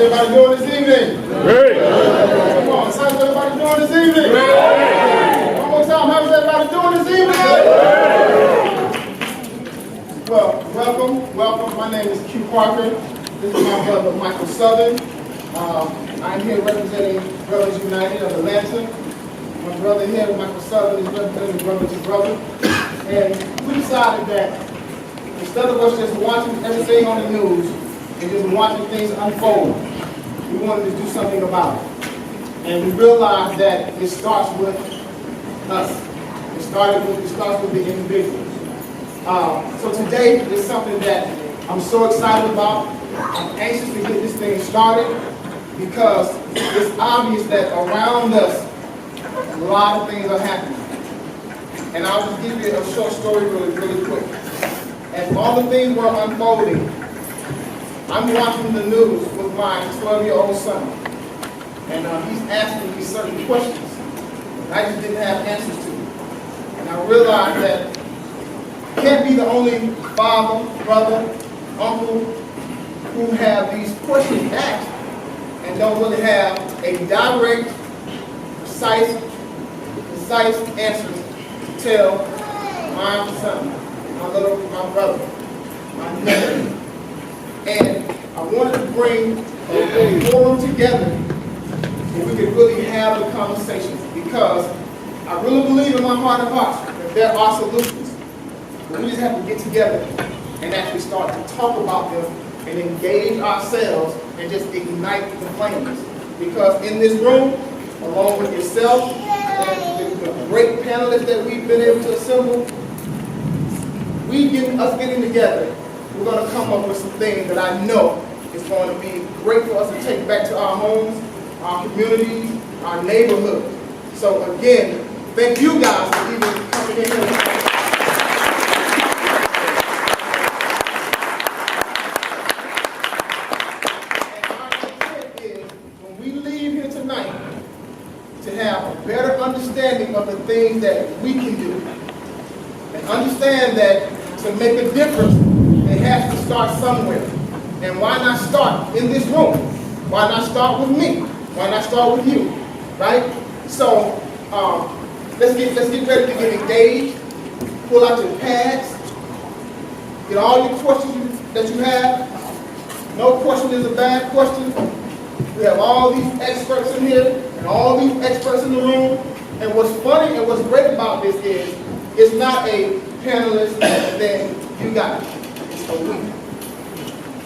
everybody doing this evening? Great. Come on, how's everybody doing this evening? Great. One more time, how's everybody doing this evening? Well, welcome. My name is Q Parker. This is my brother Michael Southern. I'm here representing Brothers United of Atlanta. My brother here, Michael Southern, is representing Brother to Brother. And we decided that instead of us just watching everything on the news and just watching things unfold, we wanted to do something about it. And we realized that it starts with us. It starts with the individuals. So today is something that I'm so excited about. I'm anxious to get this thing started because it's obvious that around us, a lot of things are happening. And I'll just give you a short story really quick. As all the things were unfolding, I'm watching the news with my 12-year-old son. And he's asking me certain questions that I just didn't have answers to. And I realized that I can't be the only father, brother, uncle who have these questions asked and don't really have a direct, precise answer to tell my son, my brother, my nephew. And I wanted to bring a forum together where we could really have the conversations, because I really believe in my heart of hearts that there are solutions. But we just have to get together and actually start to talk about them and engage ourselves and just ignite the flames. Because in this room, along with yourself and the great panelists that we've been able to assemble, us getting together, we're going to come up with some things that I know is going to be great for us to take back to our homes, our communities, our neighborhood. So again, thank you guys for even coming in here. To have a better understanding of the things that we can do. And understand that to make a difference, it has to start somewhere. And why not start in this room? Why not start with me? Why not start with you? Right? So Let's get ready to get engaged. Pull out your pads. Get all your questions that you have. No question is a bad question. We have all these experts in here and all these experts in the room. And what's funny and what's great about this is it's not a panelist and then you got it. It's a we.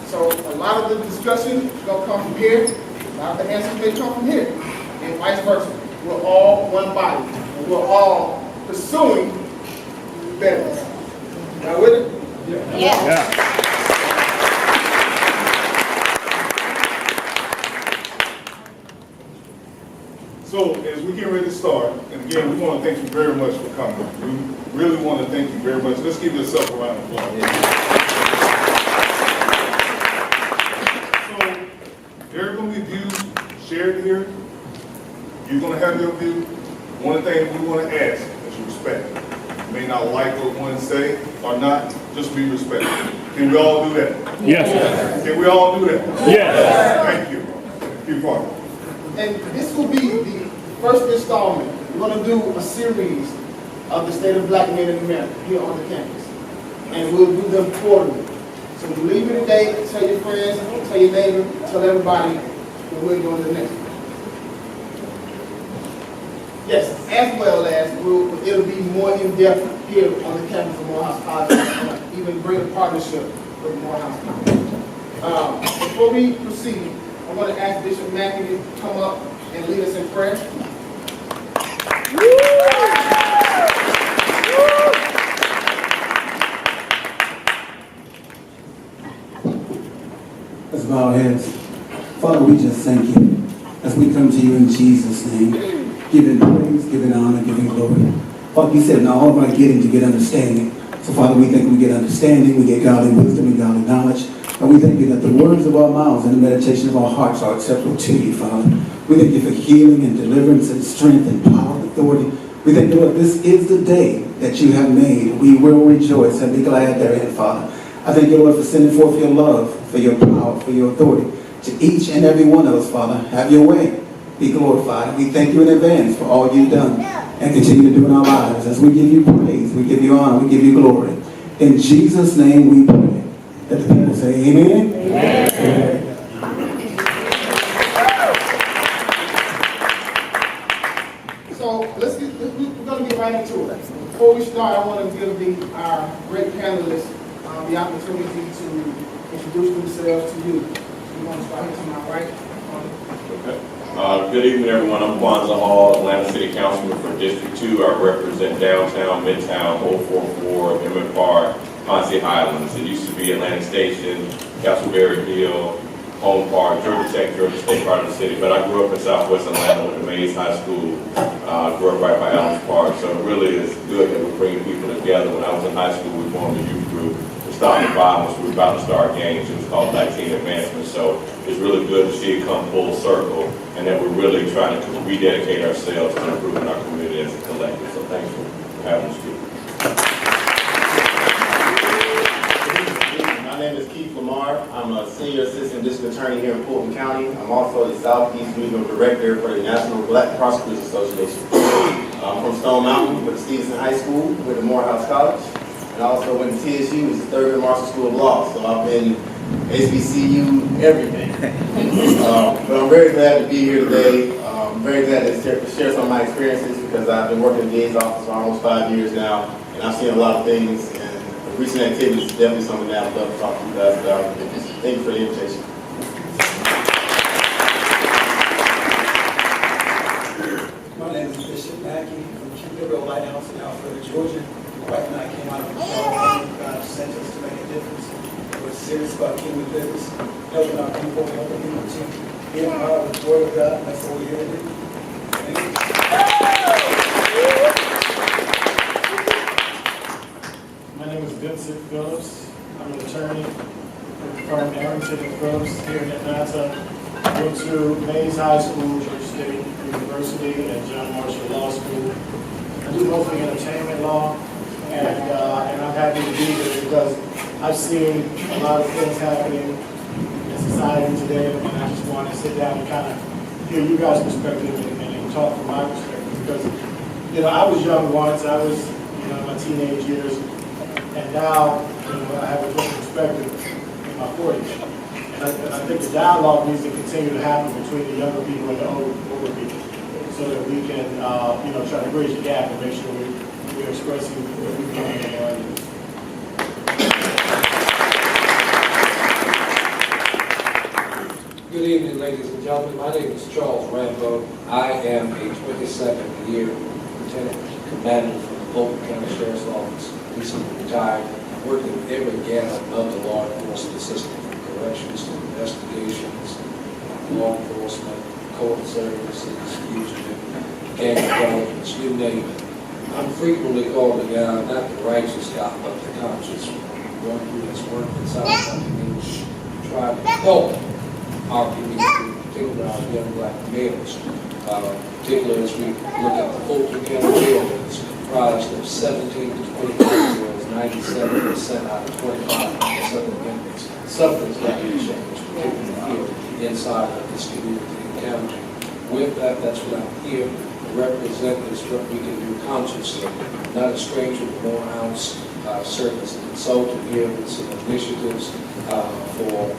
So a lot of the discussion is going to come from here. A lot of the answers may come from here. And vice versa. We're all one body. And we're all pursuing better. Y'all with it? Yeah. So as we get ready to start, and again, we want to thank you very much for coming. We really want to thank you very much. Let's give yourself a round of applause. So there's going to be views shared here. You're going to have your view. One thing we want to ask is respect. You may not like what one say or not, just be respectful. Can we all do that? Yes. Can we all do that? Yes. Thank you. Keep on. And this will be the first installment. We're going to do a series of the state of black men in America here on the campus. And we'll do them quarterly. So when you leave here today, tell your friends, tell your neighbor, tell everybody that we're doing the next one. Yes, as well as it'll be more in-depth here on the campus of Morehouse College, even greater partnership with Morehouse College. Before we proceed, I want to ask Bishop Mackey to come up and lead us in prayer. Let's bow our heads. Father, we just thank you as we come to you in Jesus' name, giving praise, giving honor, giving glory. Father, you said in all of our getting to get understanding. So Father, we think we get understanding, we get godly wisdom and godly knowledge. And we thank you that the words of our mouths and the meditation of our hearts are acceptable to you, Father. We thank you for healing and deliverance and strength and power and authority. We thank you, Lord, this is the day that you have made. We will rejoice and be glad therein, Father. I thank you, Lord, for sending forth your love, for your power, for your authority to each and every one of us, Father. Have your way. Be glorified. We thank you in advance for all you've done and continue to do in our lives. As we give you praise, we give you honor, we give you glory. In Jesus' name we pray. Let the people say amen. Amen. Amen. So we're going to get right into it. Before we start, I want to give our great panelists the opportunity to introduce themselves to you. You want to start here to my right? Okay. Good evening, everyone. I'm Kwanzaa Hall, Atlanta City Councilman for District 2. I represent downtown, Midtown, 044, Emmett Park, Ponce Highlands. It used to be Atlantic Station, Castleberry Hill, Home Park, Georgia Tech, Georgia State part of the city. But I grew up in Southwest Atlanta with the Mays High School. Grew up right by Allen's Park. So it really is good that we're bringing people together. When I was in high school, we formed a youth group. We started violence. We were about to start games. It was called Black Teen Advancement. So it's really good to see it come full circle, and that we're really trying to rededicate ourselves to improving our community as a collective. So thanks for having us here. My name is Keith Lamar. I'm a senior assistant district attorney here in Fulton County. I'm also the Southeast Regional Director for the National Black Prosecutors Association. I'm from Stone Mountain, with Stevenson High School, with the Morehouse College, and I also went to TSU, which is the Thurgood Marshall School of Law. So I've been HBCU, everything. But I'm very glad to be here today. I'm very glad to share some of my experiences because I've been working in the DA's office for almost 5 years now, and I've seen a lot of things. Recent activities is definitely something that I would love to talk to you guys about. Thank you for the invitation. My name is Bishop Mackey from Gabriel Lighthouse in Alpharetta, Georgia. My wife and I came out of Charlotte. God sent us to make a difference. We're serious about kingdom business, helping our people, helping people to be empowered with the Word of God. That's what we're here to do. Thank you. My name is Vincent Phillips. I'm an attorney with the firm Arrington and Phillips here in Atlanta. Went to Mays High School, Georgia State University, and John Marshall Law School. I do mostly entertainment law, and I'm happy to be here because I've seen a lot of things happening in society today, and I just want to sit down and kind of hear you guys' perspective and talk from my perspective because I was young once, I was, in my teenage years, and now, I have a different perspective in my 40s. And I think the dialogue needs to continue to happen between the younger people and the older people, so that we can, try to bridge the gap and make sure we're expressing what we've learned in our ideas. Good evening, ladies and gentlemen. My name is Charles Rambo. I am a 22nd year lieutenant commander from the Fulton County Sheriff's Office, recently retired, working every gamut of the law enforcement system, from corrections to investigations, law enforcement, court services, fugitive, gang intelligence, you name it. I'm frequently called the guy, not the righteous guy, but the conscious one who has worked inside our community, try to help our community, particularly our young black males, particularly as we look at the Fulton County jail, it's comprised of 17 to 25-year-olds, 97% out of 25 Southern inmates. Something's got to be changed, particularly here inside of this community and county. With that, that's what I'm here to represent, is what we can do consciously. Not a stranger to Morehouse, serve as a consultant here with some initiatives for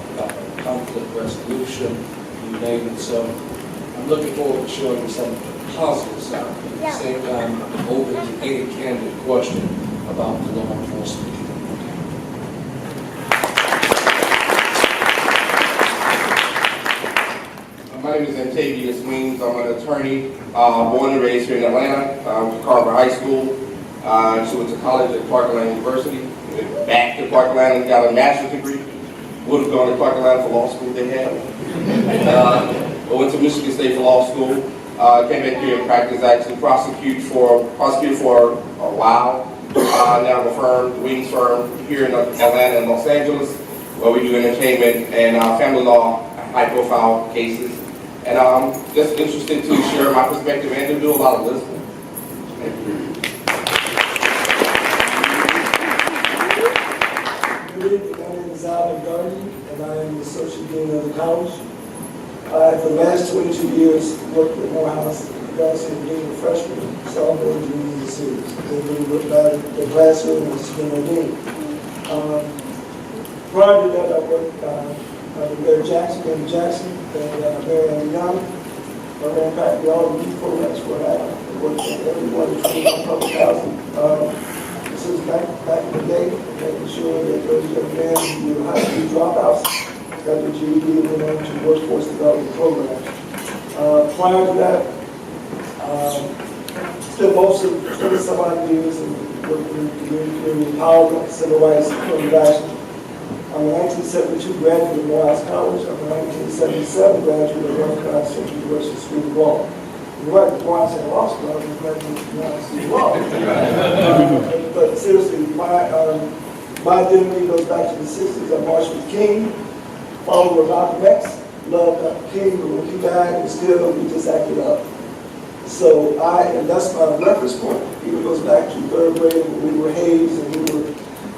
conflict resolution, you name it. So I'm looking forward to showing you some of the positive side. At the same time, I'm open to any candid question about the law enforcement community. My name is Antavius Weems. I'm an attorney, born and raised here in Atlanta. Went to Carver High School. She went to college at Parkland University. Went back to Parkland and got a master's degree. Would have gone to Parkland for law school, they had. I went to Michigan State for law school. Came back here and practiced. I actually prosecuted for a while. Now the firm, the Weems firm, here in Atlanta and Los Angeles, where we do entertainment and family law, high-profile cases. And I'm just interested to share my perspective and to do a lot of listening. Thank you. Good evening, my name is Alan Garden, and I am the Associate Dean of the college. I, for the last 22 years, worked with Morehouse as the Dean of Freshmen, sophomore, and junior in the series. Then we looked at the classroom as Dean of Dean. Prior to that, I worked with Mayor Jackson, and Mayor Andy Young. I ran back the all the youth programs for that. I worked with everyone between public housing. This is back in the day, making sure that those young men who were high school dropouts got their GED and went on to workforce development programs. Prior to that, still most of 20-some odd years and working in the community empowerment, civil rights, affirmative action. I'm a 1972 graduate of Morehouse College. I'm a 1977 graduate of North Carolina Central University School of Law. You're right, the Morehouse had law school. I was graduate from Morehouse School of Law. But seriously, my identity goes back to the 60s. I marched with King, followed with Malcolm X, loved Dr. King, but when he died, we just acted up. So and that's my reference point. It goes back to third grade when we were hazed and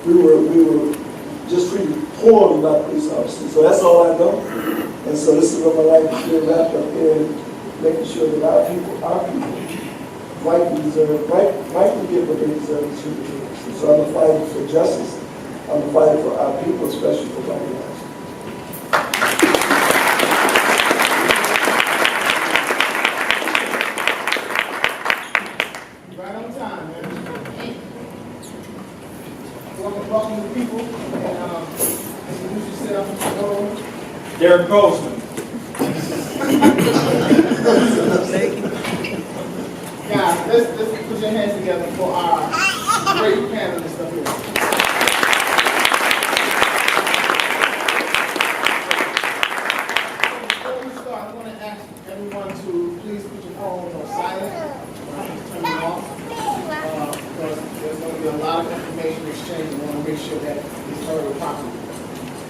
we were just treated poorly by police officers. So that's all I know. And so this is what my life is being wrapped up in, making sure that our people rightly get what they deserve as human beings. And so I'm a fighter for justice. I'm a fighter for our people, especially for black lives. Right on time, man. Welcome to the people, and introduce yourself, Mr. Nolan. Derek Goldsman. Guys, let's put your hands together for our great panelists up here. Before we start, I want to ask everyone to please put your phones on silent. Turn them off. Because there's going to be a lot of information exchange. We want to make sure that it's heard properly.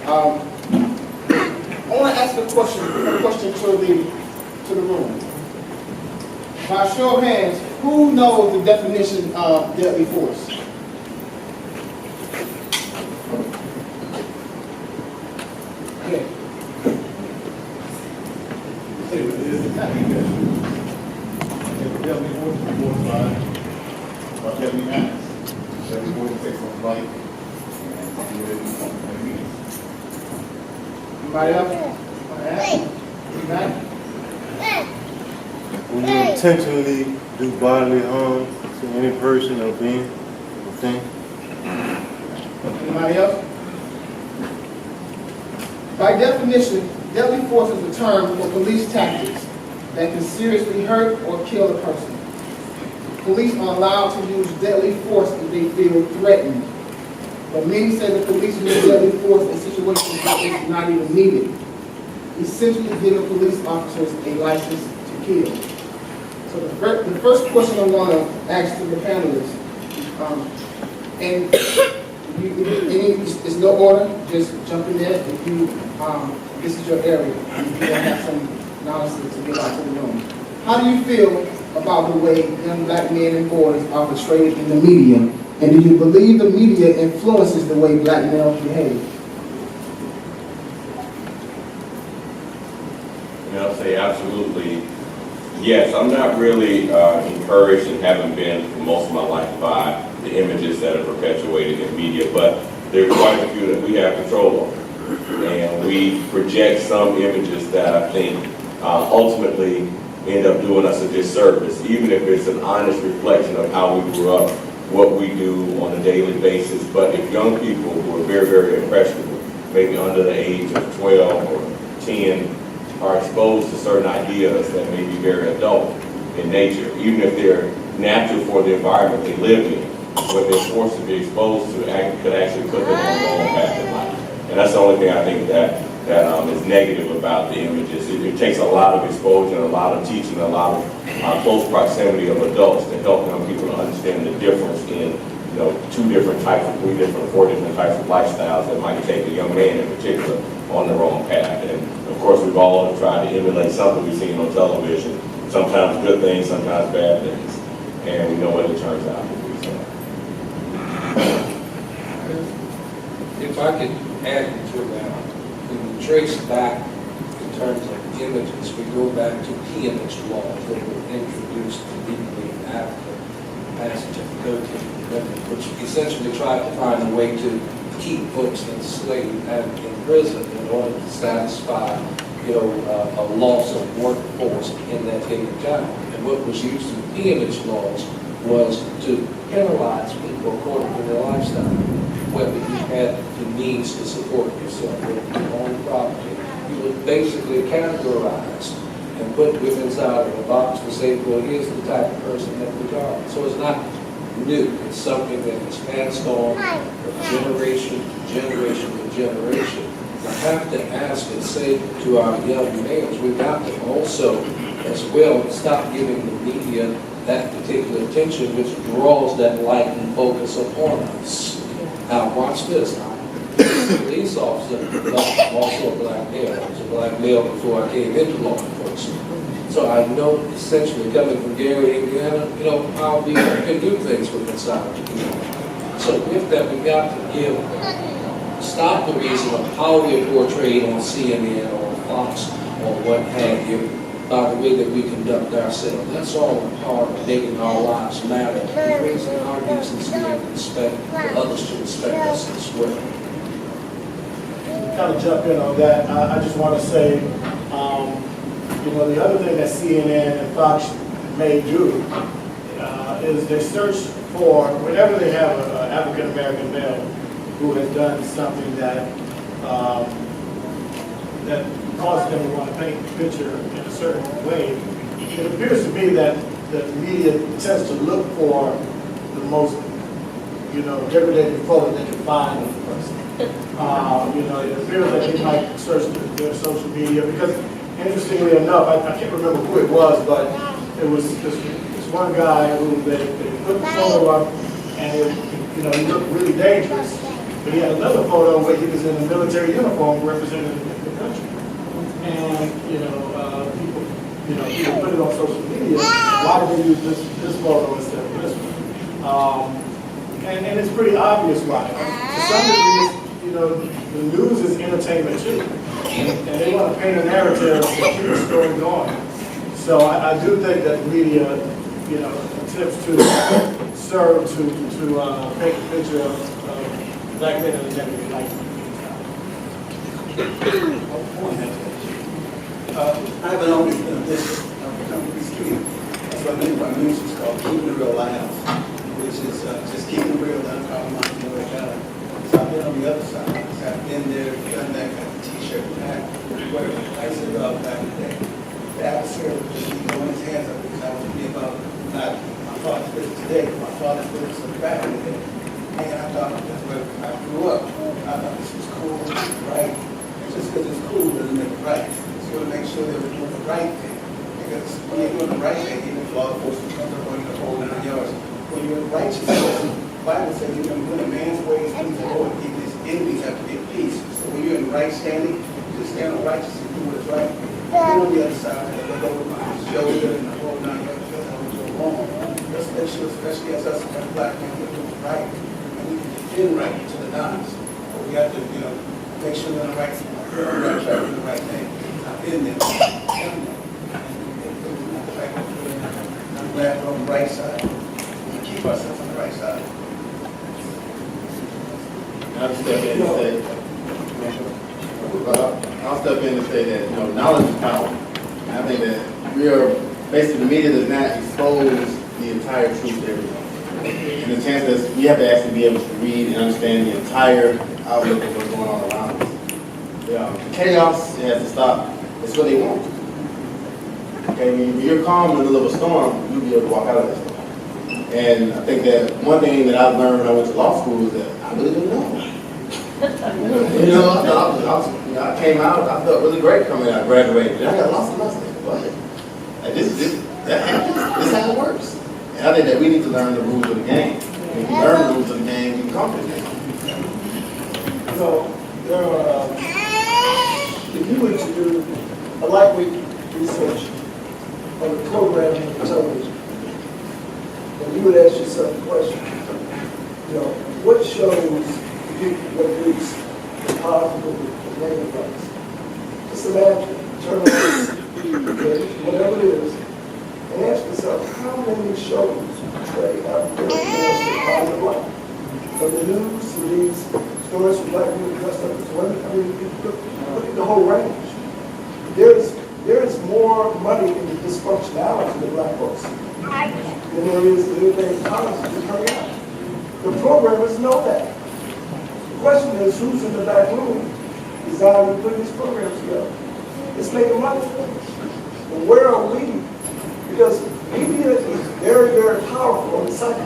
I want to ask a question to the room. By show of hands, who knows the definition of deadly force? Okay. Deadly force, that we ask, that we wouldn't take on light and do it in the meeting. Anybody else? Anybody? When you intentionally do bodily harm to any person or being or thing, Anybody else? By definition, deadly force is a term for police tactics that can seriously hurt or kill a person. Police are allowed to use deadly force if they feel threatened. But many say the police use deadly force in situations where it's not even needed, essentially giving police officers a license to kill. So the first question I want to ask to the panelists, and it's no order, just jump in there if you, this is your area, and you don't have some knowledge to get out to the room. How do you feel about the way young black men and boys are portrayed in the media? And do you believe the media influences the way black males behave? I'll say absolutely yes. I'm not really encouraged and haven't been for most of my life by the images that are perpetuated in media, but there are quite a few that we have control over. And we project some images that I think ultimately end up doing us a disservice, even if it's an honest reflection of how we grew up, what we do on a daily basis. But if young people who are very, very impressionable, maybe under the age of 12 or 10, are exposed to certain ideas that may be very adult in nature, even if they're natural for the environment they live in, what they're forced to be exposed to could actually put them on the wrong path in life. And that's the only thing I think that is negative about the images. It takes a lot of exposure, a lot of teaching, a lot of close proximity of adults to help young people to understand the difference in 2 different types of 3 different, 4 different types of lifestyles that might take a young man in particular on the wrong path. And of course, we've all tried to emulate something we've seen on television, sometimes good things, sometimes bad things, and we know what it turns out to be. So. If I could add to that, when we trace back in terms of images, we go back to peonage laws that were introduced legally in Africa, passage of the 13th Amendment, which essentially tried to find a way to keep folks enslaved and in prison in order to satisfy, a loss of workforce in that given time. And what was used in peonage laws was to penalize people according to their lifestyle. Whether you had the means to support yourself, whether you owned property, you were basically categorized and put inside of a box to say, well, here's the type of person that we are. So it's not new. It's something that is passed on from generation to generation to generation. I have to ask and say to our young males, we've got to also, as well, stop giving the media that particular attention which draws that light and focus upon us. Now, watch this. I'm a police officer, but I'm also a black male. I was a black male before I came into law enforcement. So I know, essentially, coming from Gary, Indiana, how we can do things within inside of the community. So with that, we got to stop the reason of how we're portrayed on CNN or Fox or what have you, by the way that we conduct ourselves. That's all a part of making our lives matter, raising our decency and respect for others to respect us as well. Kind of jump in on that. I just want to say, the other thing that CNN and Fox may do is they search for, whenever they have an African-American male who has done something that causes them to want to paint the picture in a certain way, it appears to me that the media tends to look for the most, degrading photo they can find of the person. It appears that they might search their social media because, interestingly enough, I can't remember who it was, but it was this one guy who they put the photo up, and he looked really dangerous. But he had another photo where he was in a military uniform representing the country. And, people put it on social media. Why did they use this photo instead of this one? And it's pretty obvious why. To some degree, the news is entertainment too. And they want to paint a narrative to keep the story going. So I do think that the media, attempts to serve to paint a picture of black men in the gender life. I haven't always been a bishop of Montgomery Street. That's what my ministry is called, Keeping It Real Lighthouse, which is just keeping it real, not compromising the way God. So I've been on the other side. I've been there, done that kind of t-shirt pack, whatever. I used to love back in the day. The atmosphere was just throwing his hands up because I was thinking about not my father's business today, but my father's business was back in the day. And I thought that's where I grew up. I thought this was cool, right? And just because it's cool doesn't make it right. So we want to make sure that we're doing the right thing. Because when you're doing the right thing, even if law enforcement comes up on you the whole 9 yards, when you're in righteousness, the Bible says you're going to put a man's ways please the Lord, even his enemies have to get peace. So when you're in right standing, just stand on righteousness and do what is right. You're on the other side, and let go with my shoulder and the whole 9 yards, that's how we go wrong. Let's make sure, especially as us as black men, we're doing right. And we can defend right to the nines. But we have to, make sure we're on the right track, doing the right thing. I've been there. I'm glad we're on the right side. We keep ourselves on the right side. I'll step in to say that, knowledge is power. And I think that we are, basically, the media does not expose the entire truth to everyone. And the chance that we have to actually be able to read and understand the entire outlook of what's going on around us. The chaos has to stop. It's what they want. Okay, when you're calm in the middle of a storm, you'll be able to walk out of that storm. And I think that one thing that I've learned when I went to law school is that I really didn't know. I came out, I felt really great coming out, graduated. And I got lost in my life. What? Like, that happens. This is how it works. And I think that we need to learn the rules of the game. If you learn the rules of the game, you can conquer the game. So, there are, if you were to do a lightweight research on the programming of television, and you would ask yourself the question, what shows what groups the positive and negative rights? Just imagine, turn on whatever it is, and ask yourself, how many shows portray African American positive life? From the news to these stories from black people dressed up as women, look at the whole range. There is more money in the dysfunctionality of black folks than there is anything positive coming out. The programmers know that. The question is, who's in the back room designing to put these programs together? It's making money for us. But where are we? Because media is very, very powerful on the psyche.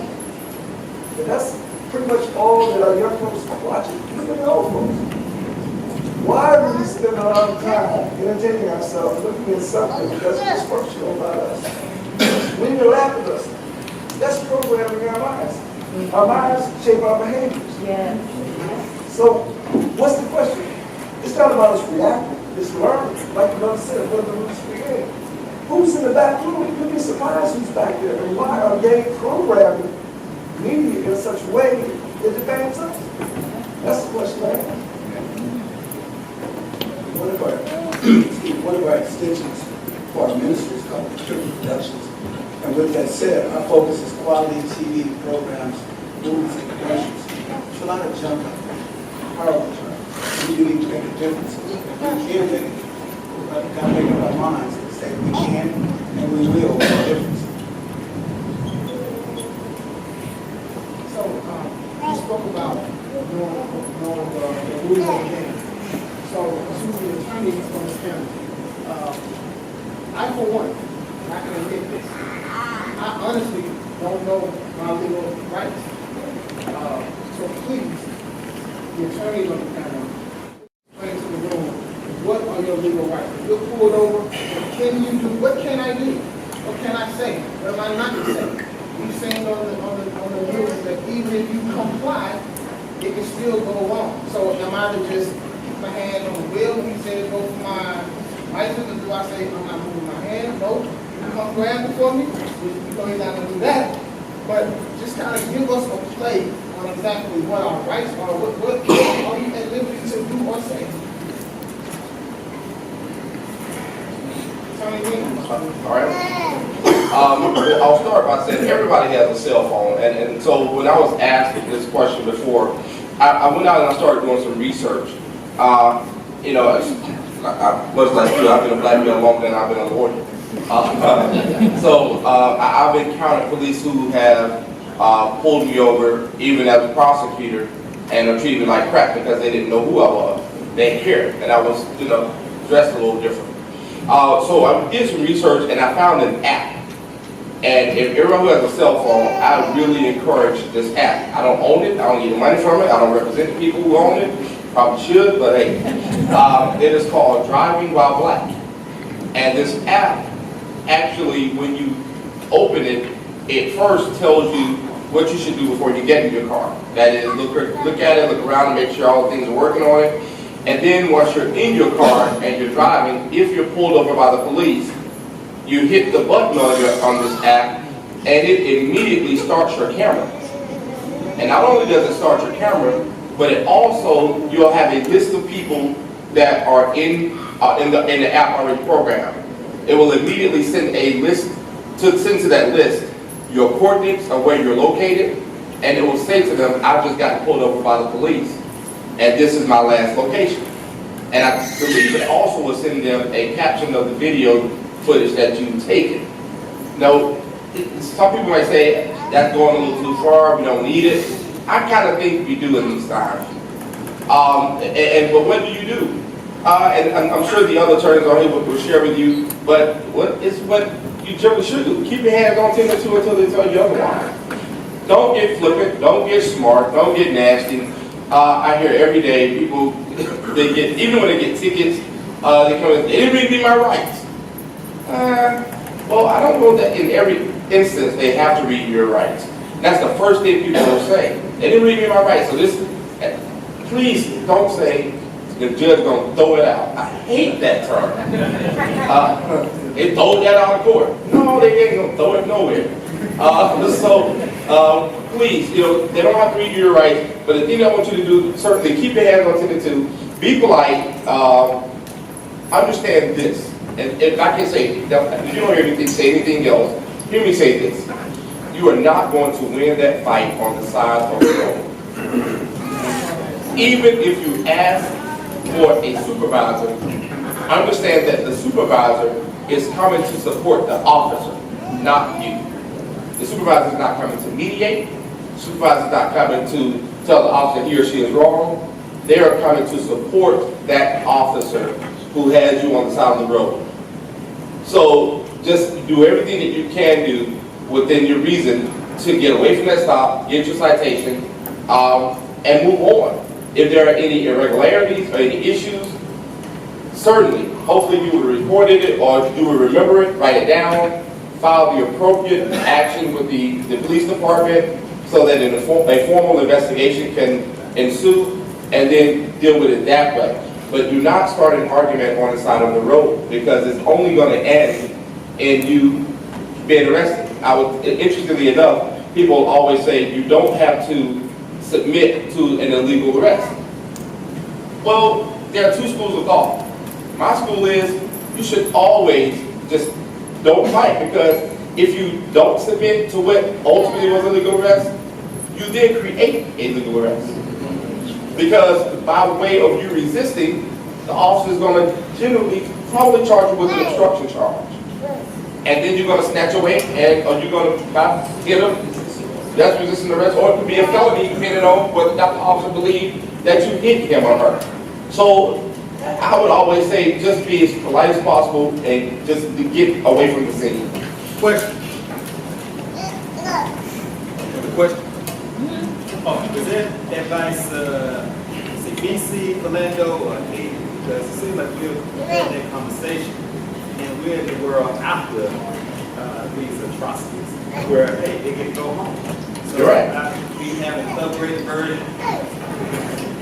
And that's pretty much all that our young folks are watching, even the old folks. Why do we spend a lot of time entertaining ourselves looking at something that's dysfunctional about us? We need to laugh at us. That's programming our minds. Our minds shape our behaviors. Yes. So, what's the question? It's not about us reacting, it's learning. Like the brother said, what the roots create. Who's in the back room? You'd be surprised who's back there. And why are they programming media in such a way that it advances us? That's the question I have. One of our extensions for our ministry is called Tribute Productions. And with that said, our focus is quality TV programs, movies, and commercials. There's a lot of junk out there. Horrible junk. We do need to make a difference. If we can make it, we've got to make up our minds and say we can and we will make a difference. So, you spoke about knowing the rules of the game. So, since the attorney is on this panel, I, for one, I can admit this. I honestly don't know my legal rights. So please, the attorneys on the panel, explain to the room, what are your legal rights? If you're pulled over, what can I do? What can I say? What am I not to say? You're saying on the news that even if you comply, it can still go wrong. So am I to just keep my hand on the wheel? He said go for my license, or do I say I'm not moving my hand? No. You come grab it for me? You know you're not going to do that. But just kind of give us a play on exactly what our rights are, what are you at liberty to do or say. All right. I'll start by saying everybody has a cell phone, and so when I was asked this question before, I went out and I started doing some research. You know, much like you, I've been a black man longer than I've been a lawyer. I've encountered police who have pulled me over, even as a prosecutor, and are treated me like crap because they didn't know who I was. They didn't care, and I was, you know, dressed a little different. So I did some research, and I found an app. And if everyone who has a cell phone, I really encourage this app. I don't own it. I don't get money from it. I don't represent the people who own it. Probably should, but hey. It is called Driving While Black. And this app, actually, when you open it, it first tells you what you should do before you get in your car. That is, look at it, look around, and make sure all the things are working on it. And then once you're in your car and you're driving, if you're pulled over by the police, you hit the button on this app, and it immediately starts your camera. And not only does it start your camera, but it also, you'll have a list of people that are in the app already programmed. It will immediately send a list, send to that list your coordinates of where you're located, and it will say to them, I've just gotten pulled over by the police, and this is my last location. And I believe it also will send them a caption of the video footage that you've taken. Now, some people might say, that's going a little too far, we don't need it. I kind of think we do in these times. But what do you do? And I'm sure the other attorneys on here will share with you, but what you generally should do. Keep your hands on 10 to 2 until they tell you otherwise. Don't get flippant, don't get smart, don't get nasty. I hear every day people, even when they get tickets, they come in, they didn't read me my rights. Well, I don't know that in every instance they have to read your rights. That's the first thing people will say. They didn't read me my rights. So this, please don't say the judge gonna throw it out. I hate that term. They throw that out of court. No, they ain't gonna throw it nowhere. Please, you know, they don't have to read your rights, but the thing I want you to do, certainly keep your hands on 10 to 2, be polite, understand this. And if I can say, if you don't hear me say anything else, hear me say this. You are not going to win that fight on the side of the road. Even if you ask for a supervisor, understand that the supervisor is coming to support the officer, not you. The supervisor is not coming to mediate. The supervisor is not coming to tell the officer he or she is wrong. They are coming to support that officer who has you on the side of the road. So just do everything that you can do within your reason to get away from that stop, get your citation, and move on. If there are any irregularities or any issues, certainly, hopefully you would have reported it or you would remember it, write it down, file the appropriate action with the police department so that a formal investigation can ensue and then deal with it that way. But do not start an argument on the side of the road because it's only going to end in you being arrested. Interestingly enough, people always say you don't have to submit to an illegal arrest. Well, there are two schools of thought. My school is you should always just don't fight because if you don't submit to what ultimately was a legal arrest, you then create a legal arrest. Because by way of you resisting, the officer is going to generally probably charge you with an obstruction charge. And then you're going to snatch away, or you're going to get that's resisting arrest, or it could be a felony depending on whether the officer believes that you hit him or her. So I would always say just be as polite as possible and just to get away from the scene. Question. Question. Oh, was that advice, is it BC, Philando, or Haiti? Because it seems like we're having that conversation, and we're in the world after these atrocities, where, hey, they can go home. So you're right. We have an upgraded version.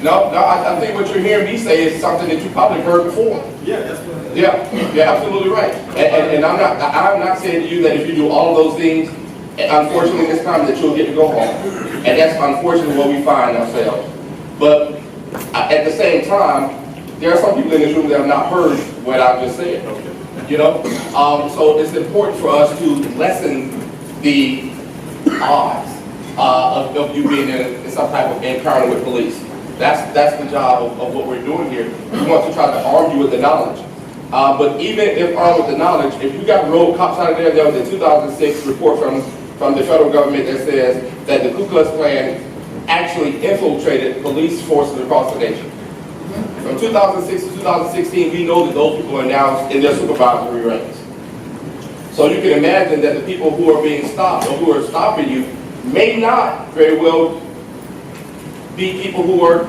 No, I think what you're hearing me say is something that you probably heard before. Yeah, that's what. Yeah, you're absolutely right. And I'm not saying to you that if you do all of those things, unfortunately it's time that you'll get to go home. And that's unfortunately where we find ourselves. But at the same time, there are some people in this room that have not heard what I've just said. you know? So it's important for us to lessen the odds of you being in some type of encounter with police. That's the job of what we're doing here. We want to try to arm you with the knowledge. But even if armed with the knowledge, if you got rogue cops out of there, there was a 2006 report from the federal government that says that the Ku Klux Klan actually infiltrated police forces across the nation. From 2006 to 2016, we know that those people are now in their supervisory ranks. So you can imagine that the people who are being stopped or who are stopping you may not very well be people who are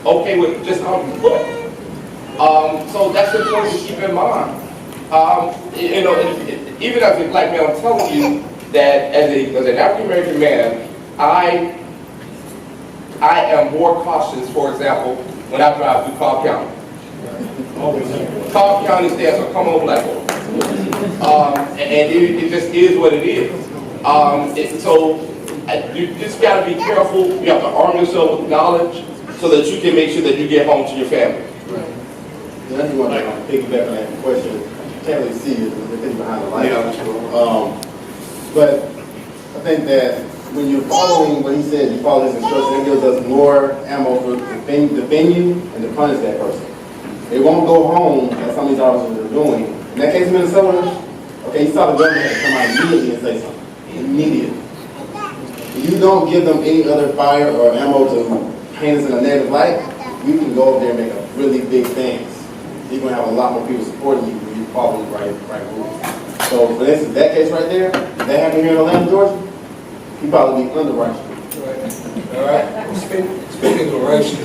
okay with just out of the foot. So that's important to keep in mind. You know, even as a black man, I'm telling you that as an African American man, I am more cautious, for example, when I drive through Cobb County. Cobb County stands for come on black boy. And it just is what it is. You just got to be careful. You have to arm yourself with knowledge so that you can make sure that you get home to your family. I just want to piggyback on that question. You can't really see it, the thing behind the light. But I think that when you're following what he said, you follow his instructions, it gives us more ammo to defend you and to punish that person. They won't go home, as some of these officers are doing. In that case, Minnesota, okay, you saw the government come out immediately and say something. Immediately. If you don't give them any other fire or ammo to paint us in a negative light, you can go over there and make a really big things. You're going to have a lot more people supporting you when you follow the right rules. So, for instance, that case right there, that happened here in Atlanta, Georgia, you probably be under right. All right. Speaking of racial,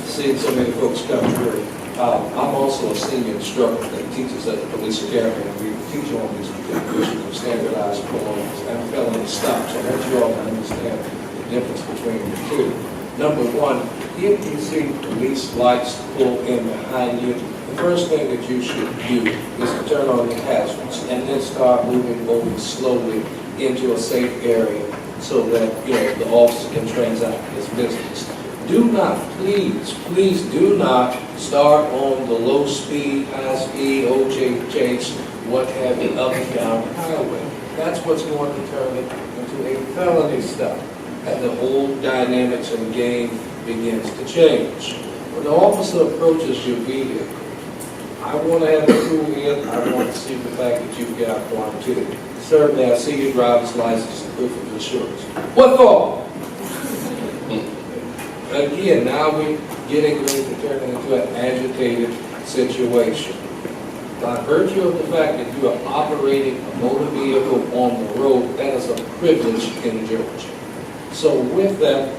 seeing so many folks come through, I'm also a senior instructor that teaches at the police academy, and we teach on these issues of standardized forms and felony stops. I want you all to understand the difference between the two. Number one, if you see police lights pull in behind you, the first thing that you should do is to turn on your hazards and then start moving over slowly into a safe area so that the officer can transact his business. Do not, please do not start on the low speed, high speed, OJ chase, what have you, up and down the highway. That's what's going to turn it into a felony stop. And the whole dynamics of the game begins to change. When the officer approaches your vehicle, I want to have a tool in, I want to see the fact that you've got one too. Certainly, I see your driver's license and proof of insurance. What for? Again, now we're getting ready to turn into an agitated situation. By virtue of the fact that you are operating a motor vehicle on the road, that is a privilege in Georgia. So with that,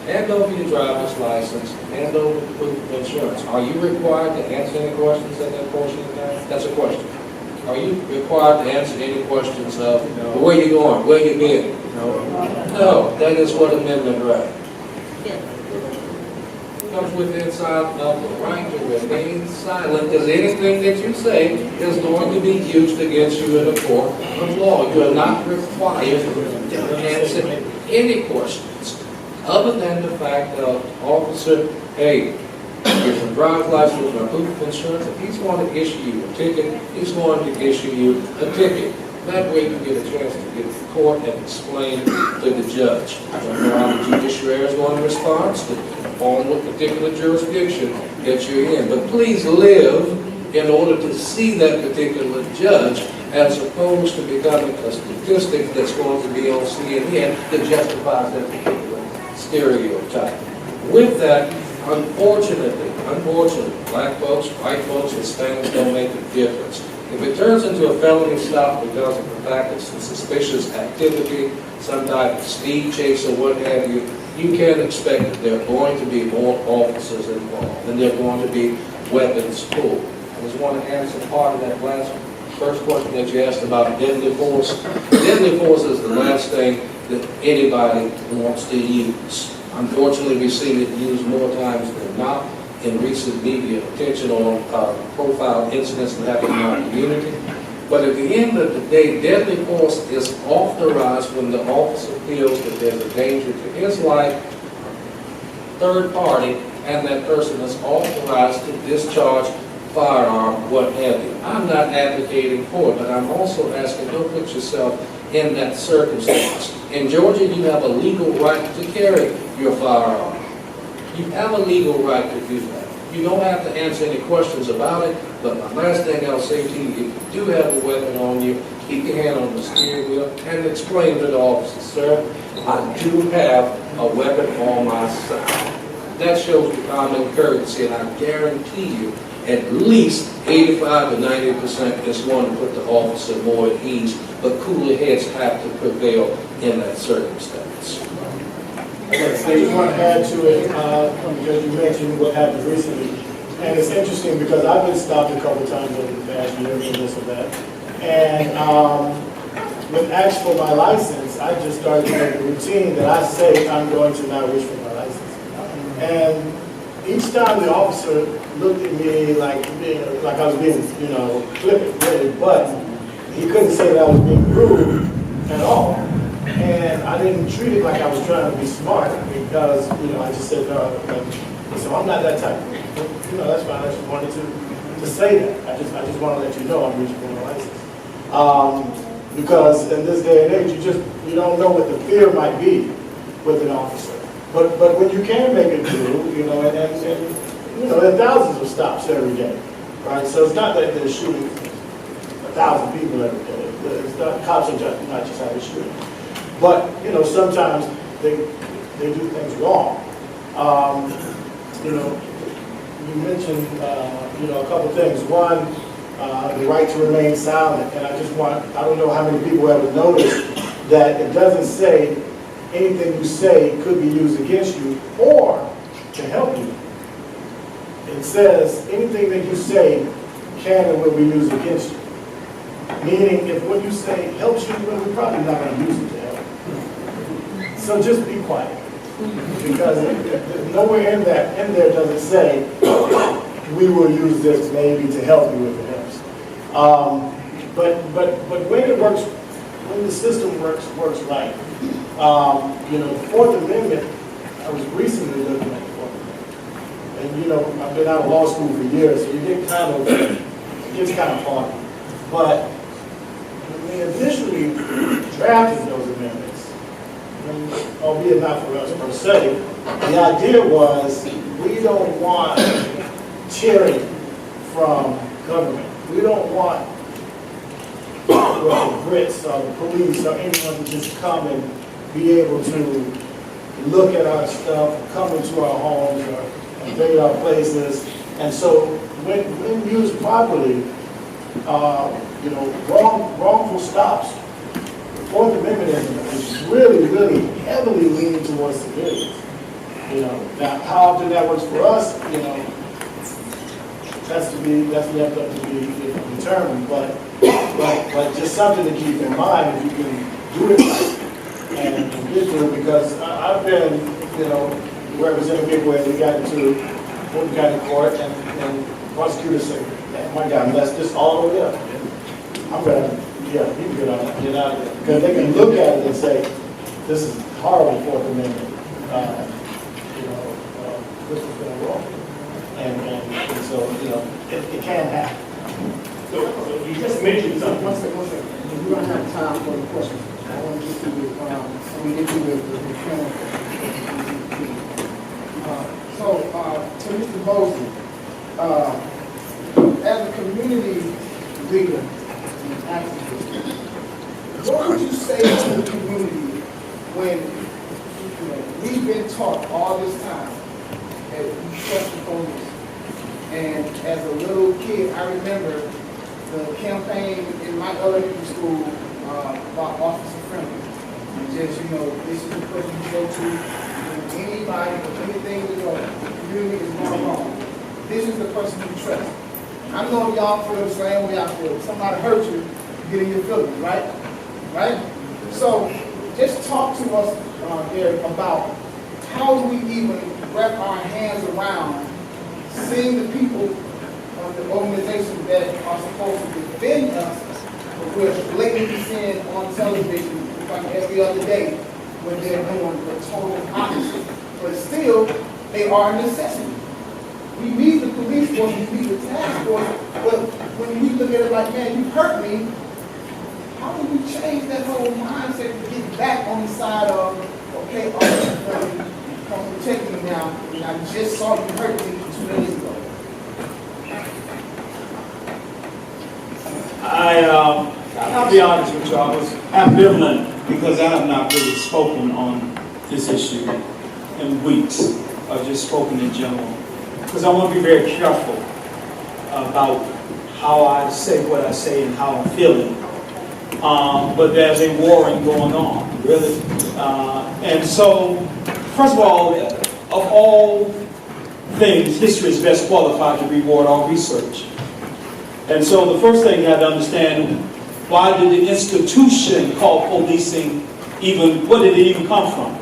hand over your driver's license, hand over the proof of insurance. Are you required to answer any questions at that portion of time? That's a question. Are you required to answer any questions of where you going, where you been? No, that is what amendment right. Comes with the inside of the right to remain silent, because anything that you say is going to be used against you in a court of law. You are not required to answer any questions other than the fact of officer, hey, here's a driver's license or proof of insurance. If he's going to issue you a ticket, he's going to issue you a ticket. That way you get a chance to get to court and explain to the judge. I don't know how the judiciary is going to respond on what particular jurisdiction that you're in. But please live in order to see that particular judge, as opposed to becoming a statistic that's going to be on CNN that justifies that particular stereotype. With that, unfortunately, black folks, white folks, Hispanics don't make a difference. If it turns into a felony stop because of the fact of some suspicious activity, some type of speed chase or what have you, you can expect that there are going to be more officers involved and there are going to be weapons pulled. I just want to answer part of that first question that you asked about deadly force. Deadly force is the last thing that anybody wants to use. Unfortunately, we've seen it used more times than not in recent media attention on profile incidents that happen in our community. But at the end of the day, deadly force is authorized when the officer feels that there's a danger to his life, third party, and that person is authorized to discharge firearm, what have you. I'm not advocating for it, but I'm also asking, don't put yourself in that circumstance. In Georgia, you have a legal right to carry your firearm. You have a legal right to do that. You don't have to answer any questions about it, but my last thing I'll say to you, if you do have a weapon on you, keep your hand on the steering wheel and explain to the officer, sir, I do have a weapon on my side. That shows the common courtesy, and I guarantee you, at least 85 to 90% is going to put the officer more at ease, but cooler heads have to prevail in that circumstance. Okay, so I just want to add to it, because you mentioned what happened recently. And it's interesting because I've been stopped a couple times over the past year for this or that. And when asked for my license, I just started to make a routine that I say I'm going to now reach for my license. And each time the officer looked at me like I was being, flippant, really, but he couldn't say that I was being rude at all. And I didn't treat it like I was trying to be smart because, I just said, no, so I'm not that type. That's fine. I just wanted to say that. I just want to let you know I'm reaching for my license. Because in this day and age, you don't know what the fear might be with an officer. But when you can make it through, and there are thousands of stops every day, right? So it's not that they're shooting 1,000 people every day. It's not, cops are not just out of shooting. But, sometimes they do things wrong. You mentioned, a couple things. One, the right to remain silent. And I don't know how many people ever noticed that it doesn't say anything you say could be used against you or to help you. It says anything that you say can and will be used against you. Meaning, if what you say helps you, well, we're probably not going to use it to help you. So just be quiet. Because nowhere in there does it say, we will use this maybe to help you if it helps. But when it works, when the system works right, the Fourth Amendment, I was recently looking at the Fourth Amendment. And I've been out of law school for years, so it gets kind of hard. But when they initially drafted those amendments, albeit not for us per se, the idea was we don't want tyranny from government. We don't want the Brits or the police or anyone to just come and be able to look at our stuff, come into our homes or invade our places. And so when used properly, wrongful stops. The Fourth Amendment is really, really heavily leaning towards civilians. Now how often that works for us, that's left up to be determined. But just something to keep in mind if you can do it right and get through it, because I've been, representing people where we got into Fulton County Court and prosecutors say, my God, that's just all the way up. I'm going to, you can get out of there. Because they can look at it and say, this is horrible Fourth Amendment. This is going wrong. And so, it can happen. So you just mentioned something. One second. We don't have time for the questions. I want to get through the panel. To Mr. Mosley, as a community leader and activist, what would you say to the community when we've been taught all this time that we trust the police? And as a little kid, I remember the campaign in my elementary school about officer friendly. And just, this is the person you go to. Anybody or anything the community is going wrong. This is the person you trust. I know y'all feel the same way I feel. If somebody hurt you, you get in your feelings, right? Right? So just talk to us there about how do we even wrap our hands around seeing the people of the organization that are supposed to defend us, but we're blatantly seeing on television like every other day when they're doing the total opposite. But still, they are a necessity. We need the police force, we need the task force, but when we look at it like, man, you hurt me, how do we change that whole mindset to get back on the side of, okay, I'm protecting you now, and I just saw you hurt me 2 days ago. I'll be honest with you, I was ambivalent because I have not really spoken on this issue in weeks. I've just spoken in general. Because I want to be very careful about how I say what I say and how I'm feeling. But there's a warring going on, really. And so, first of all things, history is best qualified to reward all research. And so the first thing you have to understand, why did the institution called policing even, where did it even come from?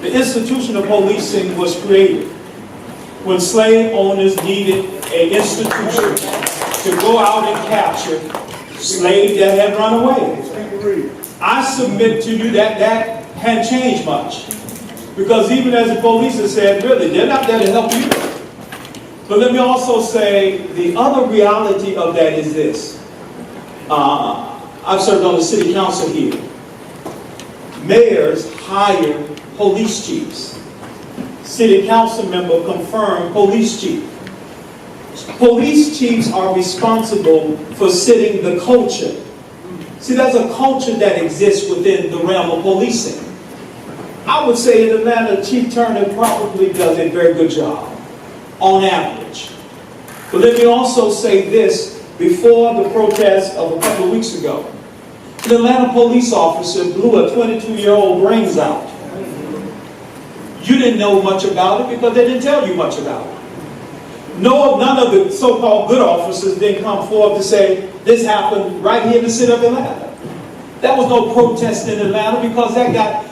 The institution of policing was created when slave owners needed an institution to go out and capture slaves that had run away. I submit to you that that hadn't changed much. Because even as the police have said, really, they're not there to help you. But let me also say, the other reality of that is this. I've served on the city council here. Mayors hire police chiefs. City council member confirmed police chief. Police chiefs are responsible for setting the culture. See, there's a culture that exists within the realm of policing. I would say in Atlanta, Chief Turner probably does a very good job, on average. But let me also say this, before the protest of a couple of weeks ago, an Atlanta police officer blew a 22-year-old brains out. You didn't know much about it because they didn't tell you much about it. None of the so-called good officers didn't come forward to say, this happened right here in the city of Atlanta. There was no protest in Atlanta because that got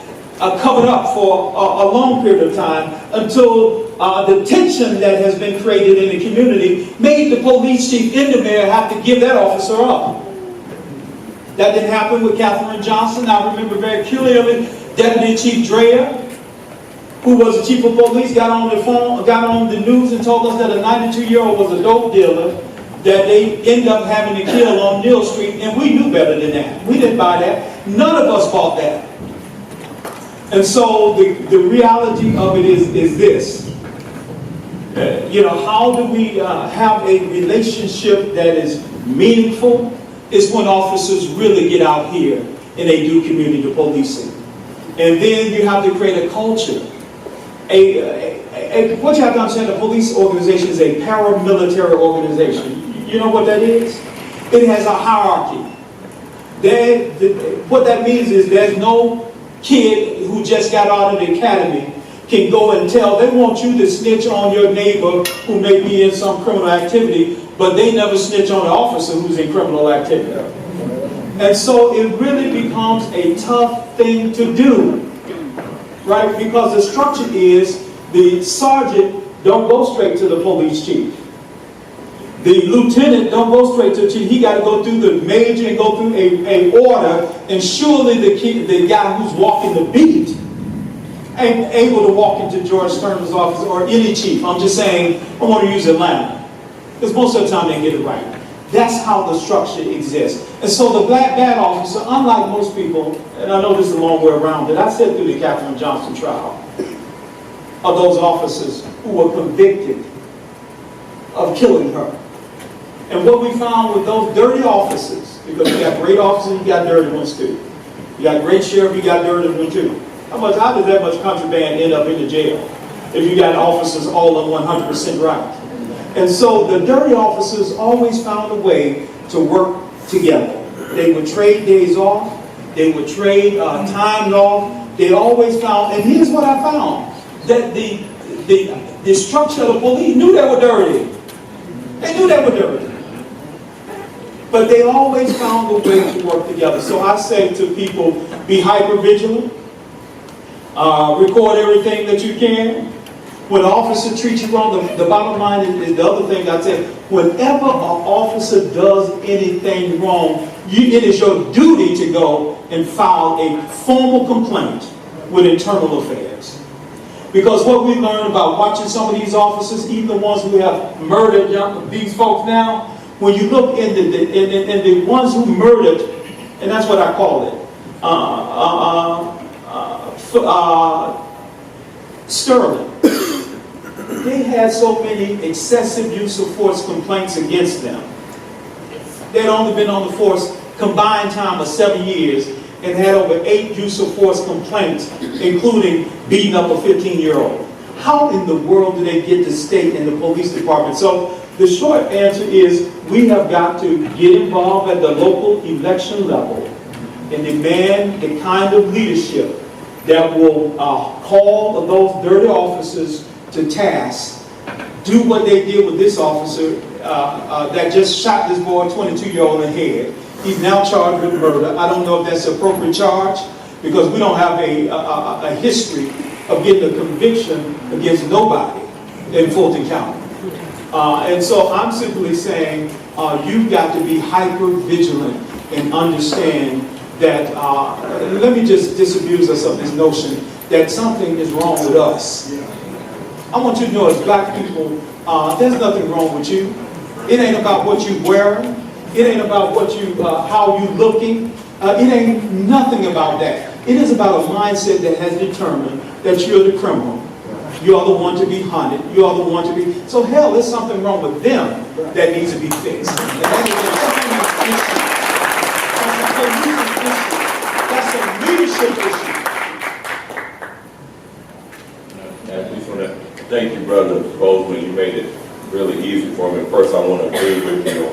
covered up for a long period of time until the tension that has been created in the community made the police chief and the mayor have to give that officer up. That didn't happen with Katherine Johnson. I remember very clearly Deputy Chief Dreher, who was the chief of police, got on the phone, got on the news and told us that a 92-year-old was a dope dealer that they ended up having to kill on Neal Street, and we knew better than that. We didn't buy that. None of us bought that. And so the reality of it is this. How do we have a relationship that is meaningful? Is when officers really get out here and they do community policing. And then you have to create a culture. What you have to understand, a police organization is a paramilitary organization. You know what that is? It has a hierarchy. What that means is there's no kid who just got out of the academy can go and tell, they want you to snitch on your neighbor who may be in some criminal activity, but they never snitch on the officer who's in criminal activity. And so it really becomes a tough thing to do, right? Because the structure is the sergeant don't go straight to the police chief. The lieutenant don't go straight to the chief. He got to go through the major and go through a order, and surely the guy who's walking the beat ain't able to walk into George Turner's office or any chief. I'm just saying, I want to use Atlanta, because most of the time they get it right. That's how the structure exists. And so the black bad officer, unlike most people, and I know this is a long way around, but I said through the Katherine Johnson trial, of those officers who were convicted of killing her. And what we found with those dirty officers, because you got great officers, you got dirty ones too. You got great sheriff, you got dirty ones too. How does that much contraband end up in the jail if you got officers all on 100% right? And so the dirty officers always found a way to work together. They would trade days off. They would trade time off. They always found, and here's what I found, that the structure of the police knew they were dirty. They knew they were dirty. But they always found a way to work together. So I say to people, be hyper vigilant. Record everything that you can. When an officer treats you wrong, the bottom line is the other thing I say, whenever an officer does anything wrong, it is your duty to go and file a formal complaint with Internal Affairs. Because what we learned about watching some of these officers, even the ones who have murdered these folks now, when you look in the ones who murdered, and that's what I call it, Sterling, they had so many excessive use of force complaints against them. They'd only been on the force combined time of 7 years and had over 8 use of force complaints, including beating up a 15-year-old. How in the world do they get to stay in the police department? So the short answer is we have got to get involved at the local election level and demand the kind of leadership that will call those dirty officers to task, do what they did with this officer that just shot this boy, 22-year-old, in the head. He's now charged with murder. I don't know if that's an appropriate charge because we don't have a history of getting a conviction against nobody in Fulton County. And so I'm simply saying you've got to be hyper vigilant and understand that, let me just disabuse us of this notion that something is wrong with us. I want you to know as black people, there's nothing wrong with you. It ain't about what you're wearing. It ain't about what you, how you looking. It ain't nothing about that. It is about a mindset that has determined that you're the criminal. You are the one to be hunted. You are the one to be. So hell, there's something wrong with them that needs to be fixed. And that is a issue. That's a leadership issue. I just want to thank you, Brother Bozeman. You made it really easy for me. First, I want to agree with you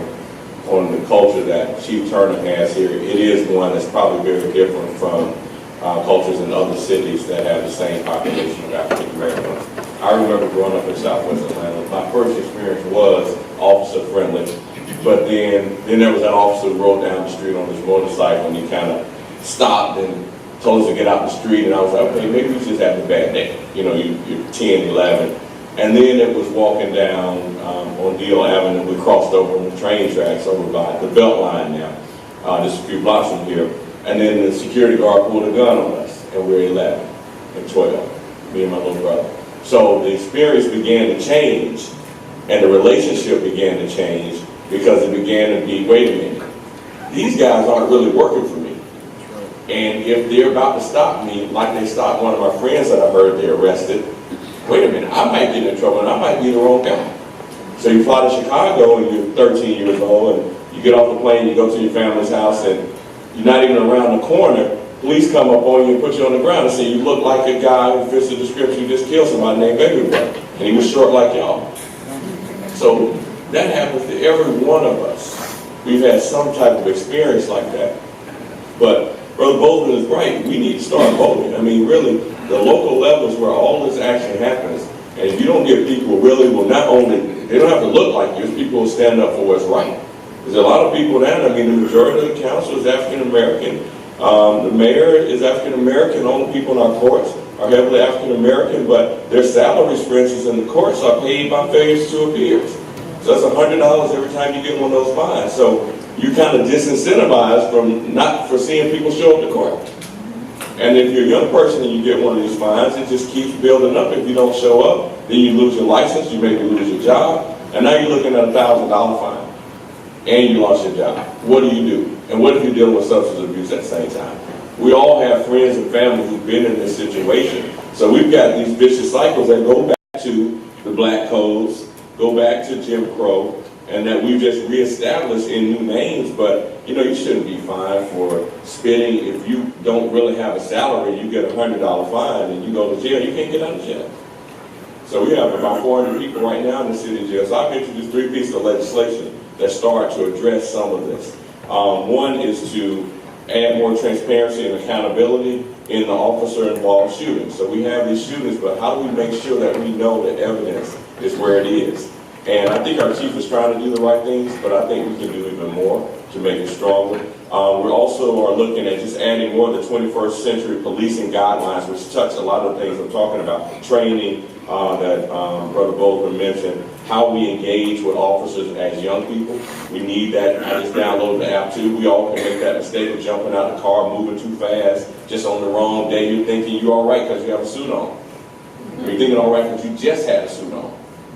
on the culture that Chief Turner has here. It is one that's probably very different from cultures in other cities that have the same population of African Americans. I remember growing up in Southwest Atlanta. My first experience was officer friendly, but then there was an officer who rode down the street on his motorcycle and he kind of stopped and told us to get out the street, and I was like, okay, maybe we just having a bad day. You know, you're 10, 11. And then it was walking down on Deal Avenue. We crossed over on the train tracks over by the Beltline now, just a few blocks from here. And then the security guard pulled a gun on us, and we were 11 and 12, me and my little brother. So the experience began to change, and the relationship began to change because it began to be, wait a minute, these guys aren't really working for me. And if they're about to stop me, like they stopped one of my friends that I heard they arrested, wait a minute, I might get in trouble and I might be the wrong guy. So you fly to Chicago and you're 13 years old and you get off the plane, you go to your family's house and you're not even around the corner, police come up on you and put you on the ground and say you look like a guy who fits the description who just killed somebody named Baby Brother. And he was short like y'all. So that happens to every one of us. We've had some type of experience like that. But Brother Bozeman is right. We need to start voting. I mean, really, the local levels where all this action happens, and if you don't get people really, well, not only, they don't have to look like you, it's people who stand up for what's right. There's a lot of people now, I mean, the majority of the council is African-American. The mayor is African-American. All the people in our courts are heavily African-American, but their salaries, for instance, in the courts are paid by failures to appear. So that's $100 every time you get one of those fines. So you kind of disincentivized from not for seeing people show up to court. And if you're a young person and you get one of these fines, it just keeps building up. If you don't show up, then you lose your license, you maybe lose your job, and now you're looking at a $1,000 fine, and you lost your job. What do you do? And what if you're dealing with substance abuse at the same time? We all have friends and family who've been in this situation. So we've got these vicious cycles that go back to the black codes, go back to Jim Crow, and that we've just reestablished in new names. But you know, you shouldn't be fined for spitting. If you don't really have a salary, you get a $100 fine and you go to jail, you can't get out of jail. So we have about 400 people right now in the city jail. So I've introduced 3 pieces of legislation that start to address some of this. One is to add more transparency and accountability in the officer-involved shootings. So we have these shootings, but how do we make sure that we know that evidence is where it is? And I think our chief is trying to do the right things, but I think we can do even more to make it stronger. We also are looking at just adding more of the 21st century policing guidelines, which touch a lot of the things I'm talking about. Training that Brother Bozeman mentioned, how we engage with officers as young people. We need that. I just downloaded the app too. We all can make that mistake of jumping out the car, moving too fast, just on the wrong day. You're thinking you're all right because you have a suit on. You're thinking, all right, because you just had a suit on,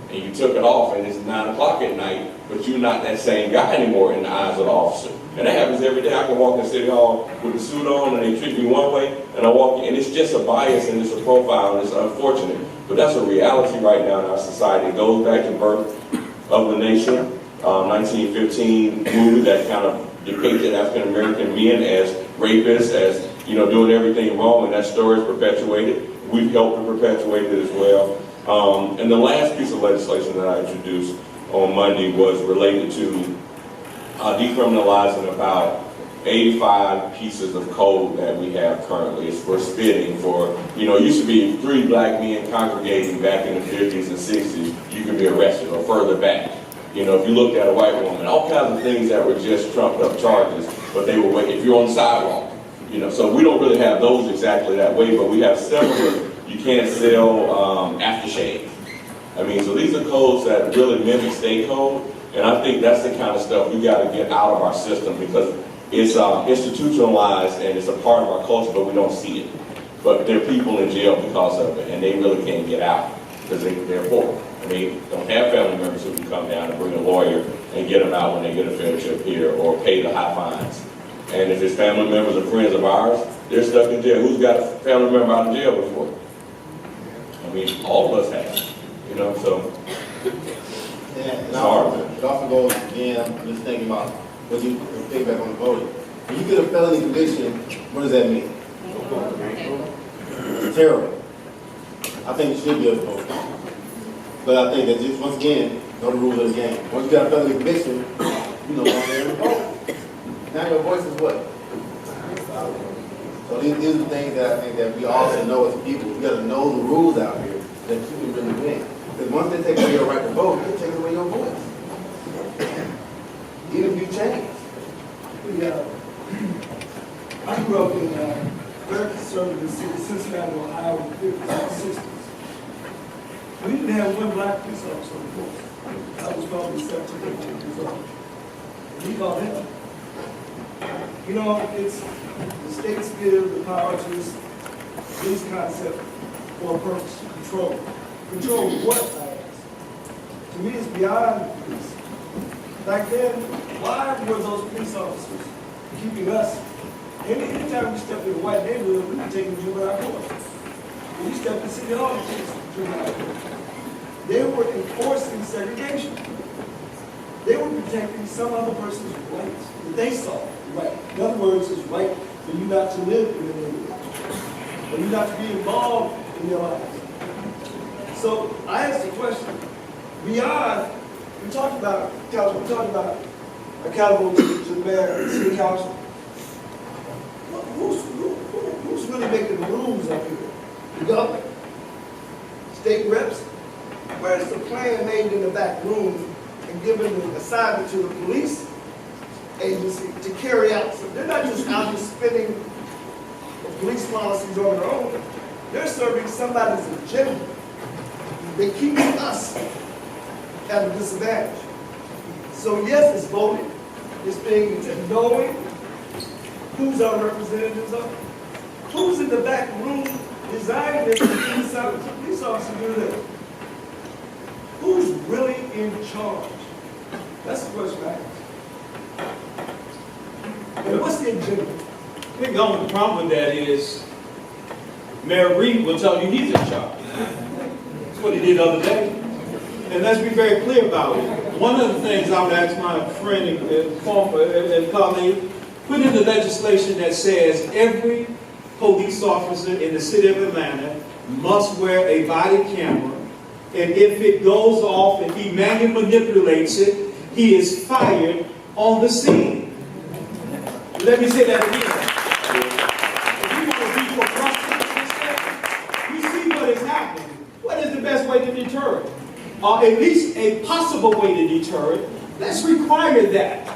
and you took it off, and it's 9 o'clock at night, but you're not that same guy anymore in the eyes of the officer. And that happens every day. I can walk in City Hall with the suit on, and they treat me one way, and I walk in, and it's just a bias, and it's a profile, and it's unfortunate. But that's a reality right now in our society. It goes back to birth of the nation, 1915 movie that kind of depicted African American men as rapists, as doing everything wrong, and that story is perpetuated. We've helped to perpetuate it as well. And the last piece of legislation that I introduced on Monday was related to decriminalizing about 85 pieces of code that we have currently. It's for spitting, for, it used to be 3 black men congregating back in the 50s and 60s, you could be arrested, or further back. If you looked at a white woman, all kinds of things that were just trumped up charges, but they were waiting. If you're on the sidewalk, so we don't really have those exactly that way, but we have several. You can't sell aftershave. So these are codes that really mimic state code, and I think that's the kind of stuff we got to get out of our system, because it's institutionalized and it's a part of our culture, but we don't see it. But there are people in jail because of it, and they really can't get out because they're poor. Don't have family members who can come down and bring a lawyer and get them out when they get a failure to appear or pay the high fines. And if it's family members or friends of ours, they're stuck in jail. Who's got a family member out of jail before? All of us have, so. Yeah, and it's hard. it also goes, again, I'm just thinking about what you think back on the voting. When you get a felony conviction, what does that mean? It's terrible. I think it should be a vote. But I think that just, once again, know the rules of the game. Once you got a felony conviction, you know what they're going to vote. Now your voice is what? So these are the things that I think that we also know as people. We got to know the rules out here that you can really win. Because once they take away your right to vote, they take away your voice. Even if you change. I grew up in a very conservative city, Cincinnati, Ohio, in the 50s and 60s. We didn't have one black police officer on the force. I was probably 17, 18 years old. We called him. It's the states give the power to this concept for a purpose, control. Control what, I ask? To me, it's beyond police. Back then, why were those police officers keeping us? Anytime we stepped in a white neighborhood, we were taking juvenile court. When you stepped in City Hall, we took juvenile court. They were enforcing segregation. They were protecting some other person's rights that they saw right. In other words, it's right for you not to live in the neighborhood, for you not to be involved in their lives. So I asked the question, beyond, we talked about accountable to the mayor and city council. Who's really making the rules up here? The government? State reps? Where's the plan made in the back room and given the assignment to the police agency to carry out? So they're not just out here spinning police policies on their own. They're serving somebody's agenda. They keep us at a disadvantage. So yes, it's voting. It's being knowing who's our representatives are, who's in the back room designing this police officer do this. Who's really in charge? That's the question I ask. And what's the agenda? I think the only problem with that is Mayor Reed will tell you he's in charge. That's what he did the other day. And let's be very clear about it. One of the things I would ask my friend and colleague, put in the legislation that says every police officer in the city of Atlanta must wear a body camera, and if it goes off and he manually manipulates it, he is fired on the scene. Let me say that again. If we want to be for we see what is happening. What is the best way to deter it? Or at least a possible way to deter it. Let's require that.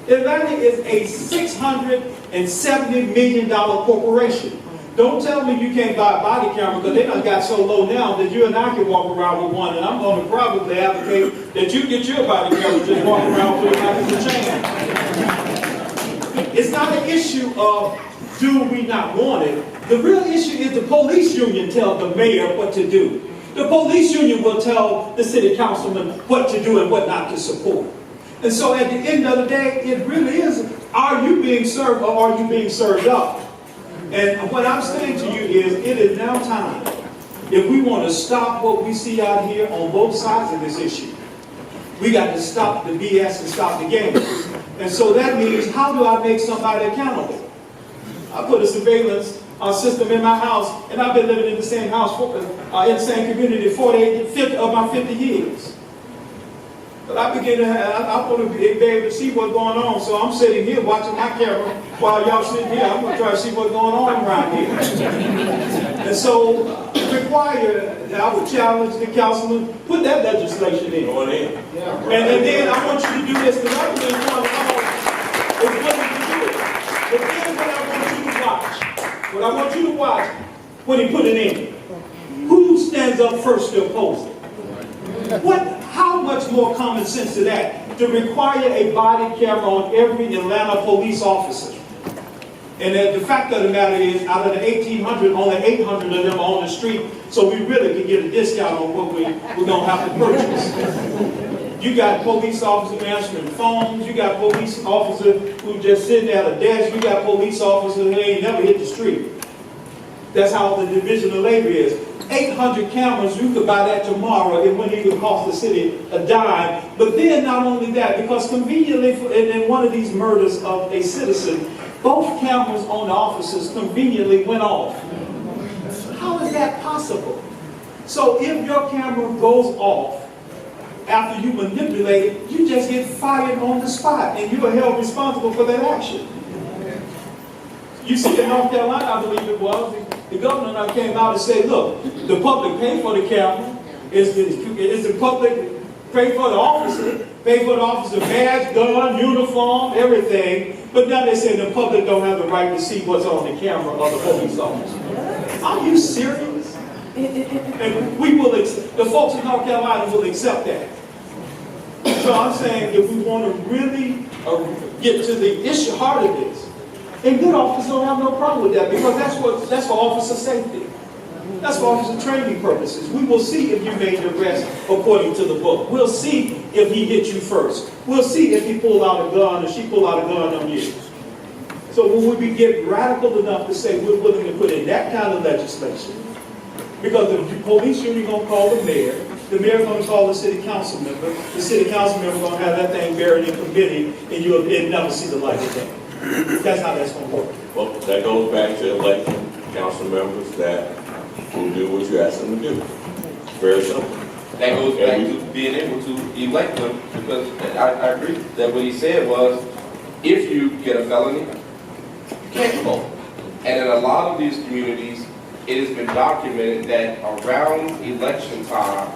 Atlanta is a $670 million corporation. Don't tell me you can't buy a body camera, because they done got so low now that you and I can walk around with one, and I'm going to probably advocate that you get your body camera, just walk around with it like it's a chain. It's not an issue of do we not want it. The real issue is the police union tell the mayor what to do. The police union will tell the city councilman what to do and what not to support. And so at the end of the day, it really is, are you being served or are you being served up? And what I'm saying to you is, it is now time, if we want to stop what we see out here on both sides of this issue, we got to stop the BS and stop the game. And so that means, how do I make somebody accountable? I put a surveillance system in my house, and I've been living in the same house, in the same community 50 of my 50 years. But I begin to I want to be able to see what's going on, so I'm sitting here watching my camera while y'all sitting here. I'm going to try to see what's going on around here. And so, I would challenge the councilman, put that legislation in. Going in. And then I want you to do this, because I really want to is willing to do it. But then what I want you to watch when he put it in, who stands up first to oppose it? How much more common sense to that, to require a body camera on every Atlanta police officer? And the fact of the matter is, out of the 1,800, only 800 of them are on the street, so we really can get a discount on what we're going to have to purchase. You got police officers answering phones, you got police officers who just sitting at a desk, you got police officers who ain't never hit the street. That's how the division of labor is. 800 cameras, you could buy that tomorrow, it wouldn't even cost the city a dime. But then not only that, because conveniently in one of these murders of a citizen, both cameras on the officers conveniently went off. How is that possible? So if your camera goes off after you manipulate it, you just get fired on the spot and you are held responsible for that action. You see in North Carolina, I believe it was, the governor now came out and said, look, the public paid for the camera, is the public paid for the officer, paid for the officer badge, gun, uniform, everything, but now they say the public don't have the right to see what's on the camera of the police officer. Are you serious? And we will, the folks in North Carolina will accept that. So I'm saying if we want to really get to the issue, heart of this, and good officers don't have no problem with that, because that's for officer safety. That's for officer training purposes. We will see if you made the arrest according to the book. We'll see if he hit you first. We'll see if he pulled out a gun or she pulled out a gun on you. So when we get radical enough to say we're willing to put in that kind of legislation, because the police union going to call the mayor going to call the city council member going to have that thing buried in committee, and it'll never see the light of day. That's how that's going to work. Well, that goes back to electing council members that will do what you ask them to do. Very simple. That goes back to being able to elect them, because I agree that what he said was, if you get a felony, you can't vote. And in a lot of these communities, it has been documented that around election time,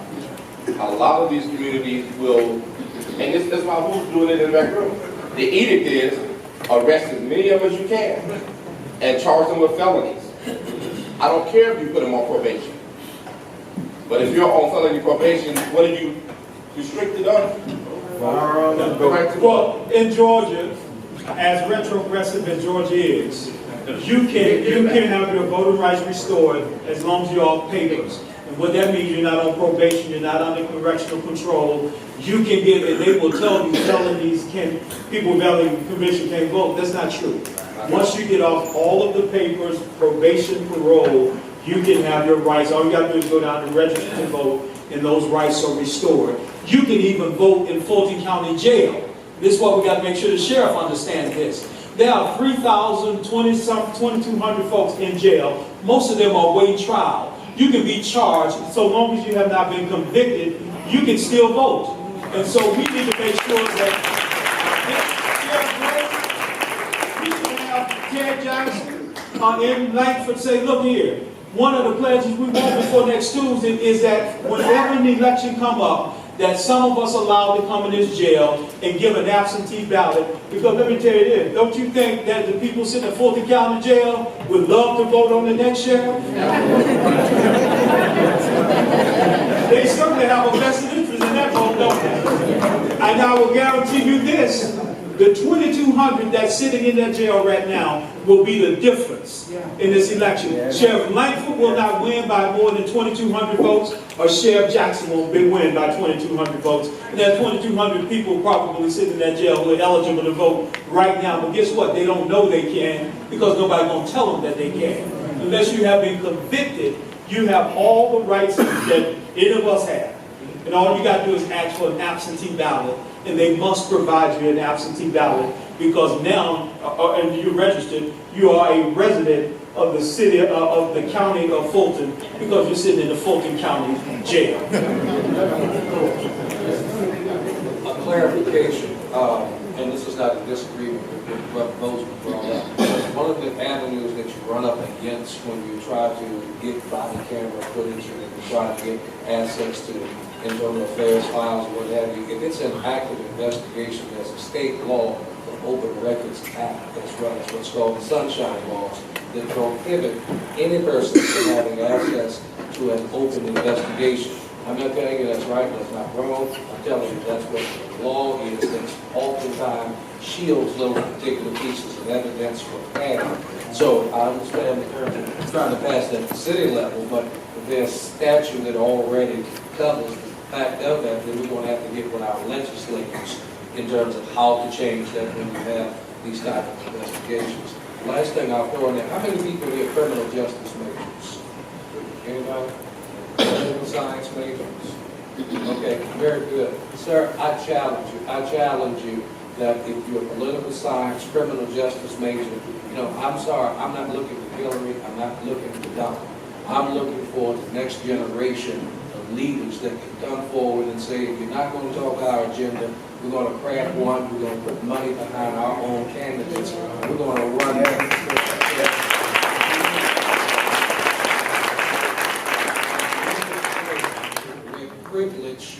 a lot of these communities will, and this is why who's doing it in the back room. The edict is, arrest as many of them as you can and charge them with felonies. I don't care if you put them on probation. But if you're on felony probation, what are you restricted on? Well, in Georgia, as retrogressive as Georgia is, you can have your voting rights restored as long as you're off papers. And what that means, you're not on probation, you're not under correctional control. You can get, and they will tell you felonies people without conviction can't vote. That's not true. Once you get off all of the papers, probation, parole, you can have your rights. All you got to do is go down and register to vote, and those rights are restored. You can even vote in Fulton County Jail. This is what we got to make sure the sheriff understands this. There are 2,200 folks in jail. Most of them are awaiting trial. You can be charged, so long as you have not been convicted, you can still vote. And so we need to make sure that we should have Ted Jackson in Langford say, look here, one of the pledges we want before next Tuesday is that whenever an election come up, that some of us allowed to come in this jail and give an absentee ballot. Because let me tell you this, don't you think that the people sitting in Fulton County Jail would love to vote on the next sheriff? They certainly have a vested interest in that vote, don't they? And I will guarantee you this, The 2,200 that's sitting in that jail right now will be the difference in this election. Sheriff Langford will not win by more than 2,200 votes, or Sheriff Jackson will win by 2,200 votes. And there are 2,200 people probably sitting in that jail who are eligible to vote right now. But guess what? They don't know they can because nobody's going to tell them that they can. Unless you have been convicted, you have all the rights that any of us have. And all you got to do is ask for an absentee ballot, and they must provide you an absentee ballot because now, and you're registered, you are a resident of the city, of the county of Fulton, because you're sitting in the Fulton County jail. A clarification, and this is not a disagreement with what Bozeman brought up. One of the avenues that you run up against when you try to get body camera footage and you try to get access to internal affairs files, what have you, if it's an active investigation, there's a state law, the Open Records Act, as well as what's called the Sunshine Laws, that prohibit any person from having access to an open investigation. I'm not telling you that's right, that's not wrong. I'm telling you that's what the law is, that oftentimes shields those particular pieces of evidence from adding. So I understand the terms of trying to pass that at the city level, but there's statute that already covers the fact of that, then we're going to have to get with our legislators in terms of how to change that when you have these type of investigations. Last thing I'll throw in there, how many people here are criminal justice majors? Anybody? Political science majors? Okay, very good. Sir, I challenge you that if you're a political science, criminal justice major, you know, I'm sorry, I'm not looking for Hillary, I'm not looking for Donald. I'm looking for the next generation of leaders that can come forward and say, if you're not going to talk our agenda, we're going to craft one, we're going to put money behind our own candidates, we're going to run where privilege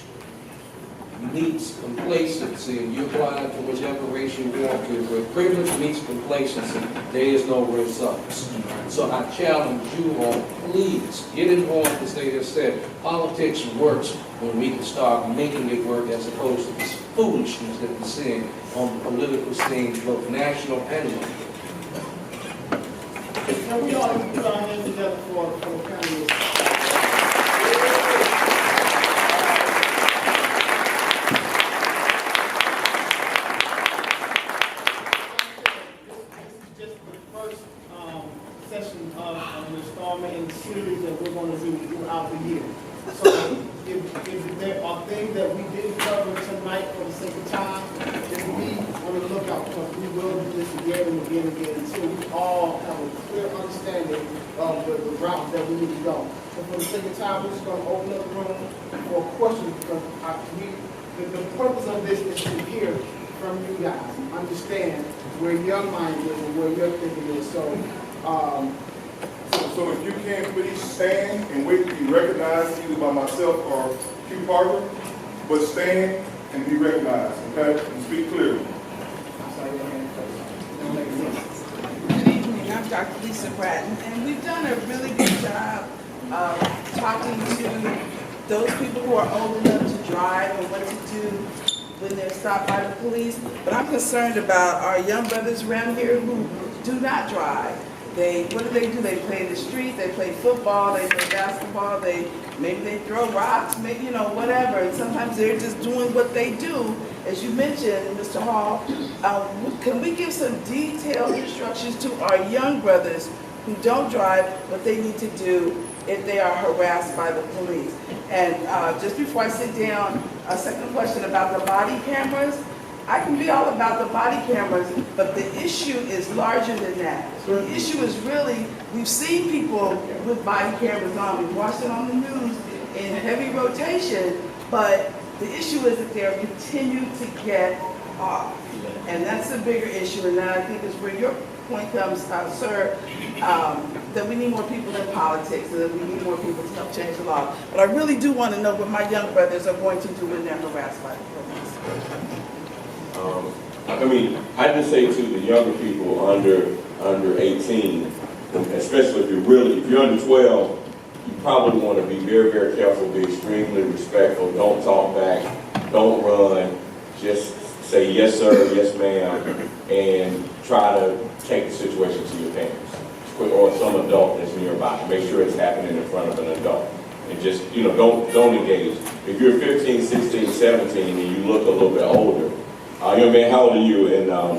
meets complacency, and you apply it to whichever race you want to. Where privilege meets complacency, there is no results. So I challenge you all, please get involved, as they have said. Politics works when we can start making it work as opposed to this foolishness that we're seeing on the political scene, both national and local. Now, we all need to put our hands together for the county. In the series that we're going to do throughout the year. So if there are things that we didn't cover tonight for the sake of time, then we want to look out, because we will do this again and again and again until we all have a clear understanding of the route that we need to go. So for the sake of time, we're just going to open up the room for questions, because the purpose of this is to hear from you guys, understand where your mind is and where your thinking is. So if you can, please stand and wait to be recognized either by myself or Q Parker, but stand and be recognized, okay? And speak clearly. Good evening, I'm Dr. Lisa Bratton, and we've done a really good job of talking to those people who are old enough to drive and what to do when they're stopped by the police. But I'm concerned about our young brothers around here who do not drive. What do? They play in the street, they play football, they play basketball, maybe they throw rocks, maybe, whatever. And sometimes they're just doing what they do. As you mentioned, Mr. Hall, can we give some detailed instructions to our young brothers who don't drive, what they need to do if they are harassed by the police? And just before I sit down, a second question about the body cameras. I can be all about the body cameras, but the issue is larger than that. The issue is really, we've seen people with body cameras on, we've watched it on the news in heavy rotation, but the issue is that they're continued to get off. And that's the bigger issue, and that I think is where your point comes, sir, that we need more people in politics, and that we need more people to help change the law. But I really do want to know what my young brothers are going to do when they're harassed by the police. I just say to the younger people under 18, especially if you're under 12, you probably want to be very, very careful, be extremely respectful, don't talk back, don't run, just say yes sir, yes ma'am, and try to take the situation to your parents or some adult that's nearby. Make sure it's happening in front of an adult. And just, don't engage. If you're 15, 16, 17, and you look a little bit older, young man, how old are you? And how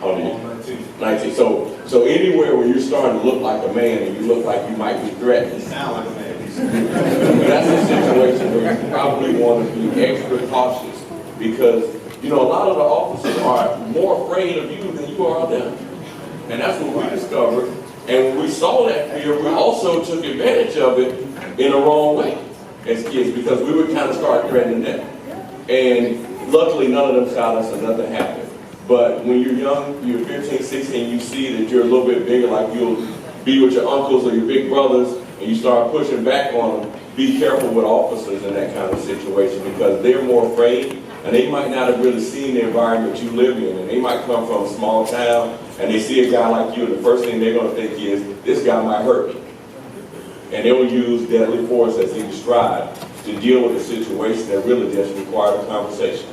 old are you? 19. So anywhere where you're starting to look like a man and you look like you might be threatened, Sound like a man. that's a situation where you probably want to be extra cautious because, a lot of the officers are more afraid of you than you are of them. And that's what we discovered. And when we saw that fear, we also took advantage of it in a wrong way as kids because we would kind of start threatening them. And luckily, none of them shot us and nothing happened. But when you're young, you're 15, 16, you see that you're a little bit bigger, like you'll be with your uncles or your big brothers, and you start pushing back on them. Be careful with officers in that kind of situation because they're more afraid and they might not have really seen the environment you live in. And they might come from a small town and they see a guy like you and the first thing they're going to think is, this guy might hurt me. And they will use deadly force as he described to deal with a situation that really just required a conversation.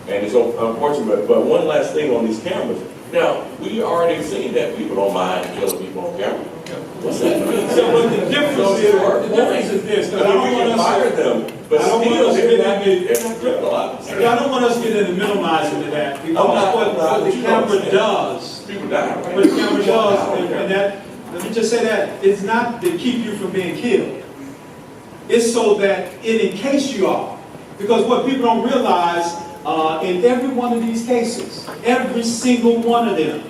And it's unfortunate, but one last thing on these cameras. Now, we already seen that people don't mind killing people on camera. What's that mean? So, but the difference is this, because I don't want us fire them, but I don't want us to get into I don't want us to get into minimizing of that, because what the camera does, people die. what the camera does, and that, let me just say that, it's not to keep you from being killed. It's so that in case you are. Because what people don't realize, in every one of these cases, every single one of them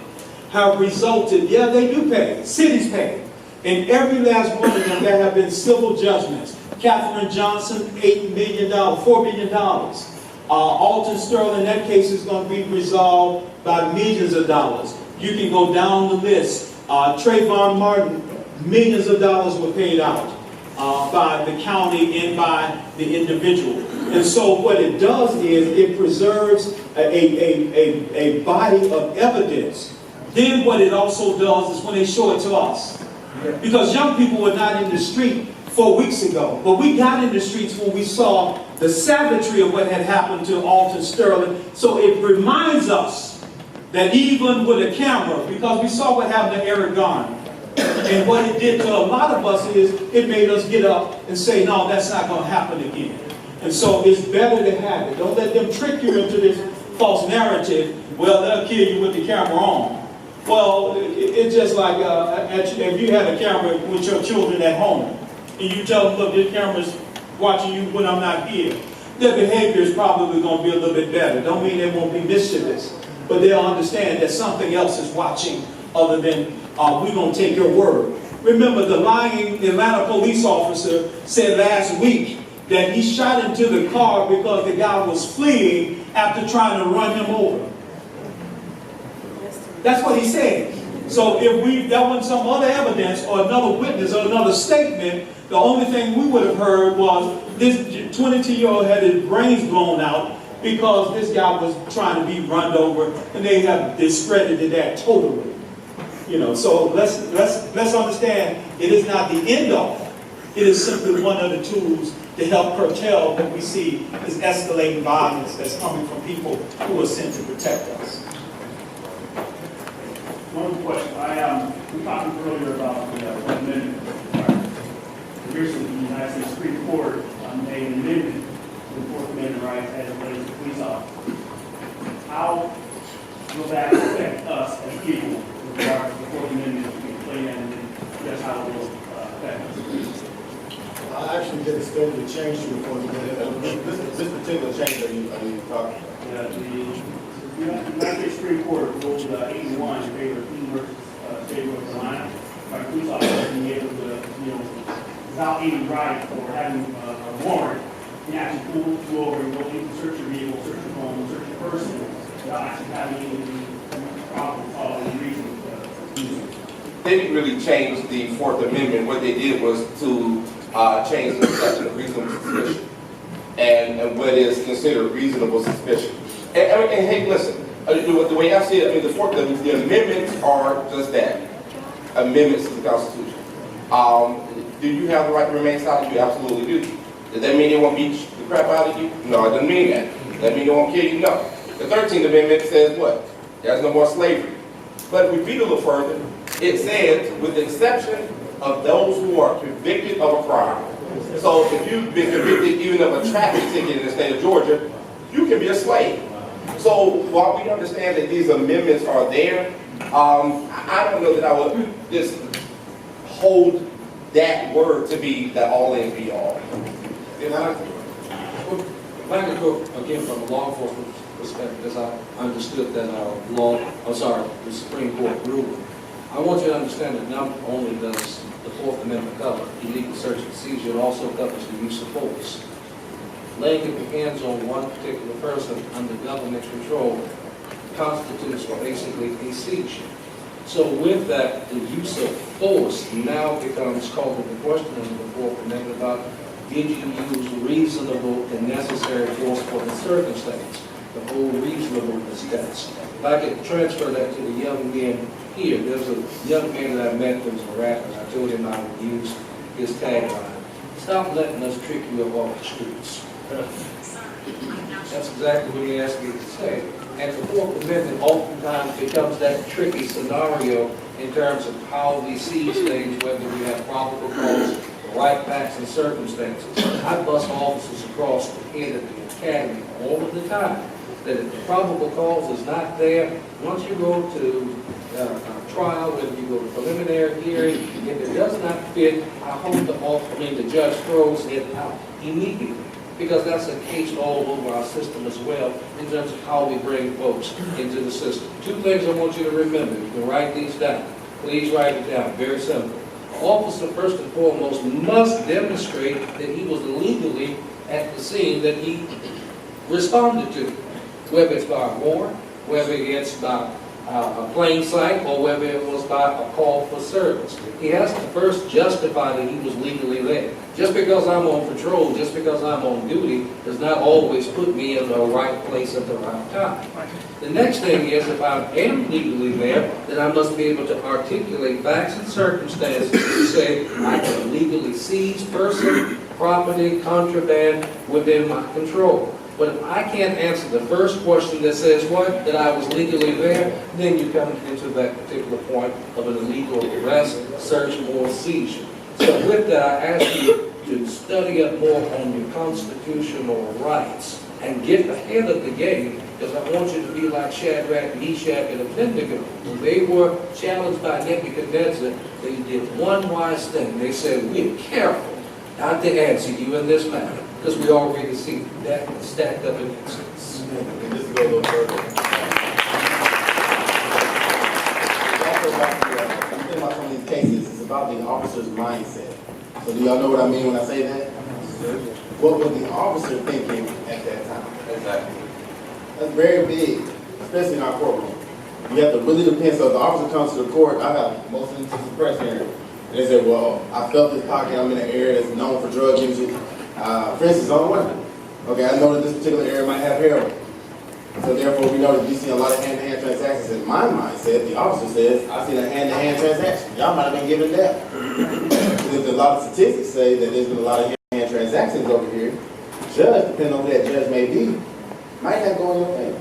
have resulted, yeah, they do pay, cities pay. In every last one of them, there have been civil judgments. Katherine Johnson, $8 million, $4 million. Alton Sterling, that case is going to be resolved by millions of dollars. You can go down the list. Trayvon Martin, millions of dollars were paid out by the county and by the individual. And so what it does is it preserves a body of evidence. Then what it also does is when they show it to us. Because young people were not in the street 4 weeks ago, but we got in the streets when we saw the savagery of what had happened to Alton Sterling. So it reminds us that even with a camera, because we saw what happened to Eric Garner, and what it did to a lot of us is it made us get up and say, no, that's not going to happen again. And so it's better to have it. Don't let them trick you into this false narrative. Well, they'll kill you with the camera on. Well, it's just like if you had a camera with your children at home, and you tell them, look, this camera's watching you when I'm not here, their behavior is probably going to be a little bit better. Don't mean they won't be mischievous, but they'll understand that something else is watching other than we're going to take your word. Remember, the lying Atlanta police officer said last week that he shot into the car because the guy was fleeing after trying to run him over. That's what he said. So if that wasn't some other evidence or another witness or another statement, the only thing we would have heard was this 22-year-old had his brains blown out because this guy was trying to be run over, and they have discredited that totally. So let's understand it is not the end all. It is simply one of the tools to help curtail what we see as escalating violence that's coming from people who are sent to protect us. One question. We talked earlier about the Fourth Amendment. Recently, the United States Supreme Court made an amendment to the Fourth Amendment rights as it relates to police officers. How will that affect us as people with regard to the Fourth Amendment being played in, and just how it will affect us? I actually did a study to change to the Fourth Amendment. This particular change are you talking about? The United States Supreme Court ruled 8-1 in favor of King versus State of North Carolina by police officers being able to, without any right or having a warrant, can actually pull you over and go into search your vehicle, search your home, search your person without actually having any problem or any reason to use it. They didn't really change the Fourth Amendment. What they did was to change the conception of reasonable suspicion and what is considered reasonable suspicion. And hey, listen, the way I see it, the amendments are just that, amendments to the Constitution. Do you have the right to remain silent? You absolutely do. Does that mean they won't beat the crap out of you? No, it doesn't mean that. Does that mean they won't kill you? No. Does The 13th Amendment says what? There's no more slavery. But if we read a little further, it says, with the exception of those who are convicted of a crime. So if you've been convicted even of a traffic ticket in the state of Georgia, you can be a slave. So while we understand that these amendments are there, I don't know that I would just hold that word to be the all in be all. Again, from a law enforcement perspective, as I understood that the Supreme Court ruling, I want you to understand that not only does the Fourth Amendment cover illegal search and seizure, it also covers the use of force. Laying your hands on one particular person under government control constitutes basically a seizure. So with that, the use of force now becomes called into question in the Fourth Amendment about did you use reasonable and necessary force for the circumstance, the whole reasonableness test. If I could transfer that to the young men here, there's a young man that I met that was a rapper. I told him I would use his tagline, stop letting us trick you up off the streets. That's exactly what he asked me to say. And the Fourth Amendment oftentimes becomes that tricky scenario in terms of how we seize things, whether we have probable cause, the right facts and circumstances. I bust officers across the head of the academy all of the time that if the probable cause is not there, once you go to trial, whether you go to preliminary hearing, if it does not fit, I hope the judge throws it out immediately. Because that's a case all over our system as well in terms of how we bring folks into the system. Two things I want you to remember. You can write these down. Please write it down. Very simple. The officer, first and foremost, must demonstrate that he was legally at the scene that he responded to, whether it's by a warrant, whether it's by a plain sight, or whether it was by a call for service. He has to first justify that he was legally there. Just because I'm on patrol, just because I'm on duty, does not always put me in the right place at the right time. The next thing is, if I am legally there, then I must be able to articulate facts and circumstances to say I can legally seize person, property, contraband within my control. But if I can't answer the first question that says what, that I was legally there, then you come into that particular point of an illegal arrest, search, or seizure. So with that, I ask you to study up more on your constitutional rights and get ahead of the game, because I want you to be like Shadrach, Meshach, and Abednego. When they were challenged by Nebuchadnezzar, they did one wise thing. They said, we're careful not to answer you in this matter, because we already see that stacked up against us. And just to go a little further. About some of these cases, it's about the officer's mindset. So do y'all know what I mean when I say that? What was the officer thinking at that time? Exactly. That's very big, especially in our courtroom. You have to really depend. So if the officer comes to the court, I have motion to suppress hearing. And they say, well, I felt this pocket, I'm in an area that's known for drug usage. For instance, on women. Okay, I know that this particular area might have heroin. So therefore, we know that we see a lot of hand-to-hand transactions. In my mindset, the officer says, I seen a hand-to-hand transaction. Y'all might have been given that. Because a lot of statistics say that there's been a lot of hand-to-hand transactions over here. Judge, depending on who that judge may be, might not go in your favor.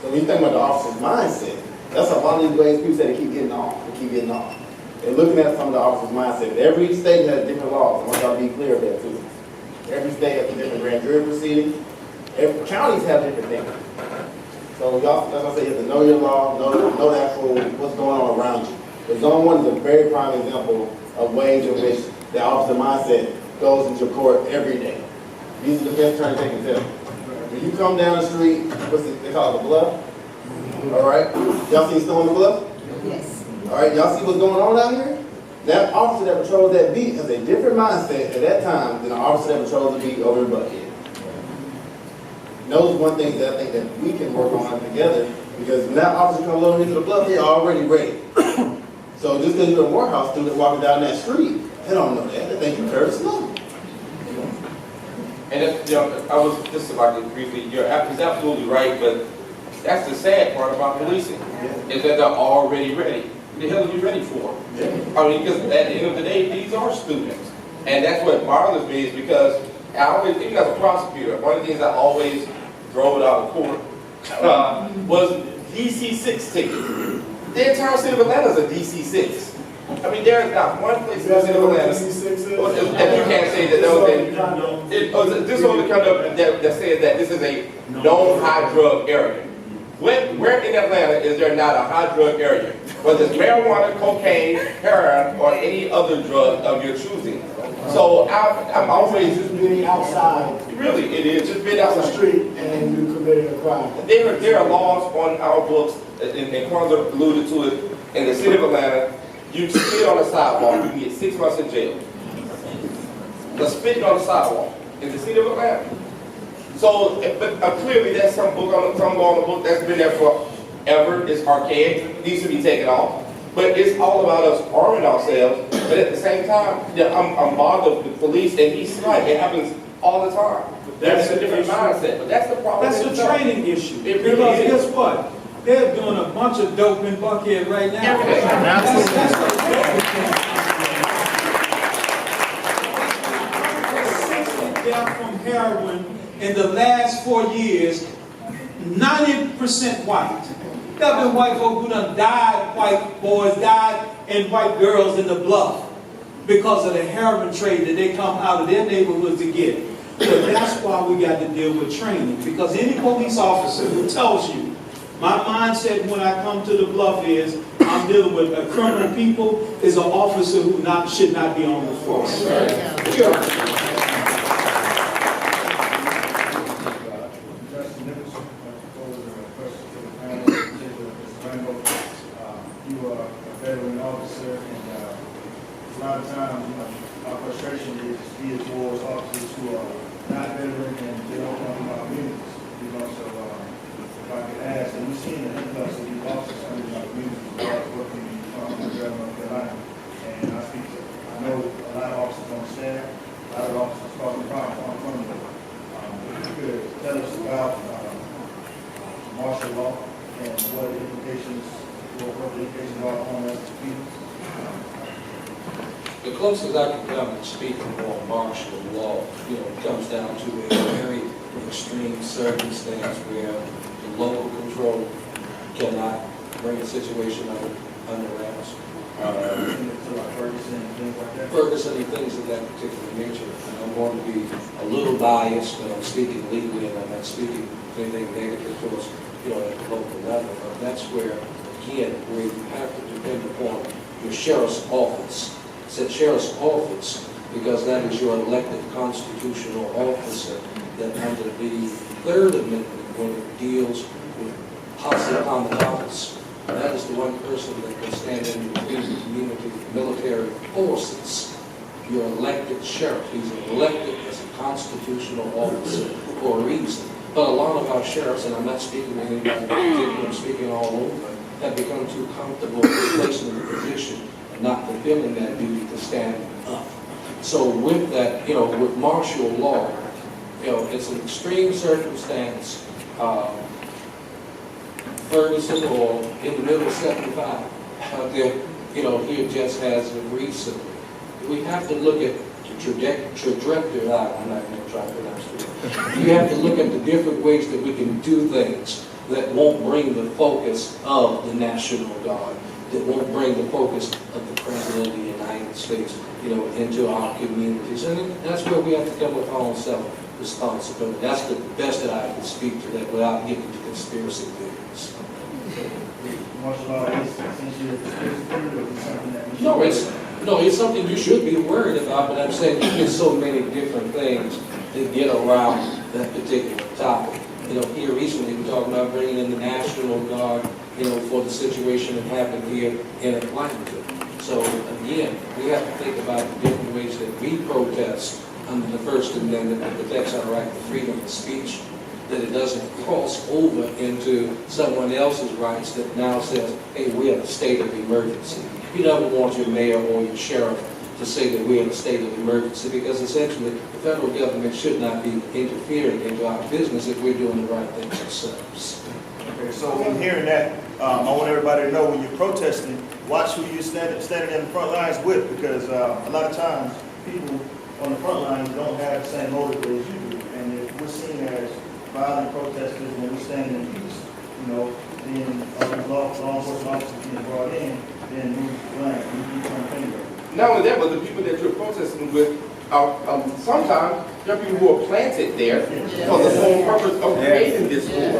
So when you think about the officer's mindset, that's a lot of these ways people say they keep getting off. They keep getting off. They're looking at some of the officer's mindset. Every state has different laws. I want y'all to be clear of that too. Every state has a different grand jury proceeding. Every counties have different things. So y'all, that's why I say you have to know your law, know the actual what's going on around you. The Zone 1 is a very prime example of ways in which the officer mindset goes into court every day. These are the defense attorneys they can tell. When you come down the street, they call it a bluff. All right, y'all see Stone the Bluff? Yes. All right, y'all see what's going on out here? That officer that patrols that beat has a different mindset at that time than the officer that patrols the beat over in Buckhead. And those are one thing that I think that we can work on together, because when that officer comes over into the Bluff, they're already ready. So just because you're a Morehouse student walking down that street, they don't know that. They think you're Curtis Sloan. And if, I was just about to briefly, he's absolutely right, but that's the sad part about policing, is that they're already ready. What the hell are you ready for? I mean, because at the end of the day, these are students. And that's what bothers me, is because I always, even as a prosecutor, one of the things I always drove it out of court, was DC-6 tickets. The entire city of Atlanta is a DC-6. I mean, there is not one place in the city of Atlanta, and you can't say that, no, this is only conduct that says that this is a known high drug area. Where in Atlanta is there not a high drug area? Whether it's marijuana, cocaine, heroin, or any other drug of your choosing. So I'm always just being outside. Really, it is just being out the street and you committed a crime. There are laws on our books, and Kwanzaa alluded to it, in the city of Atlanta. You spit on the sidewalk, you can get 6 months in jail. The spitting on the sidewalk in the city of Atlanta. So, but clearly that's some law on the book that's been there forever. It's archaic, it needs to be taken off. But it's all about us arming ourselves. But at the same time, I'm bothered with the police, and he's right. It happens all the time. That's a different mindset. But that's the problem. That's a training issue. It really because is. guess what? They're doing a bunch of dope in Buckhead right now. Death from heroin in the last 4 years, 90% white. There have been white folk who done died, white boys died, and white girls in the Bluff because of the heroin trade that they come out of their neighborhoods to get. So that's why we got to deal with training. Because any police officer who tells you, my mindset when I come to the Bluff is, I'm dealing with a criminal people, is an officer who should not be on the force. You are a veteran officer, and a lot of times, our frustration is geared towards officers who are not veteran and they don't come from our communities. So if I could ask, and we've seen the influx of these officers coming from our communities, as well as working in North Carolina, and I know a lot of officers on staff, a lot of officers talking from them. If you could tell us about martial law and what the implications are on us as people. The closest I can come to speaking on martial law, comes down to a very extreme circumstance where the local control cannot bring a situation under wraps. Ferguson and things of that particular nature. And I'm going to be a little biased when I'm speaking legally, and I'm not speaking anything negative towards, at the local level. But that's where, again, where you have to depend upon your sheriff's office. I said sheriff's office because that is your elected constitutional officer that under the Third Amendment, when it deals with posse comitatus, that is the one person that can stand in between the community, military forces. Your elected sheriff, he's elected as a constitutional officer for a reason. But a lot of our sheriffs, and I'm not speaking to anybody in particular, I'm speaking all over, have become too comfortable placing in the position of not fulfilling that duty to stand up. So with that, with martial law, it's an extreme circumstance. Ferguson or in the middle of 75 out there, here just has recently. We have to look at the trajectory. I'm not going to try to pronounce it. You have to look at the different ways that we can do things that won't bring the focus of the National Guard, that won't bring the focus of the President of the United States, into our communities. And that's where we have to come with our own self-responsibility. That's the best that I can speak to that without getting into conspiracy theories. Martial law is essentially a conspiracy theory, or is it something that we should it's something you should be worried about, but I'm saying there's so many different things that get around that particular topic. Here recently we're talking about bringing in the National Guard, for the situation that happened here in Atlanta. So again, we have to think about the different ways that we protest under the First Amendment that protects our right to freedom of speech, that it doesn't cross over into someone else's rights that now says, hey, we're in a state of emergency. You never want your mayor or your sheriff to say that we're in a state of emergency, because essentially the federal government should not be interfering into our business if we're doing the right things ourselves. Okay, so in hearing that, I want everybody to know when you're protesting, watch who you're standing in the front lines with, because a lot of times people on the front lines don't have the same motive as you do. And if we're seen as violent protesters when we stand in peace, you know, then law enforcement officers being brought in, then move blank, we become finger. Not only that, but the people that you're protesting with, sometimes there are people who are planted there for the sole purpose of creating this school.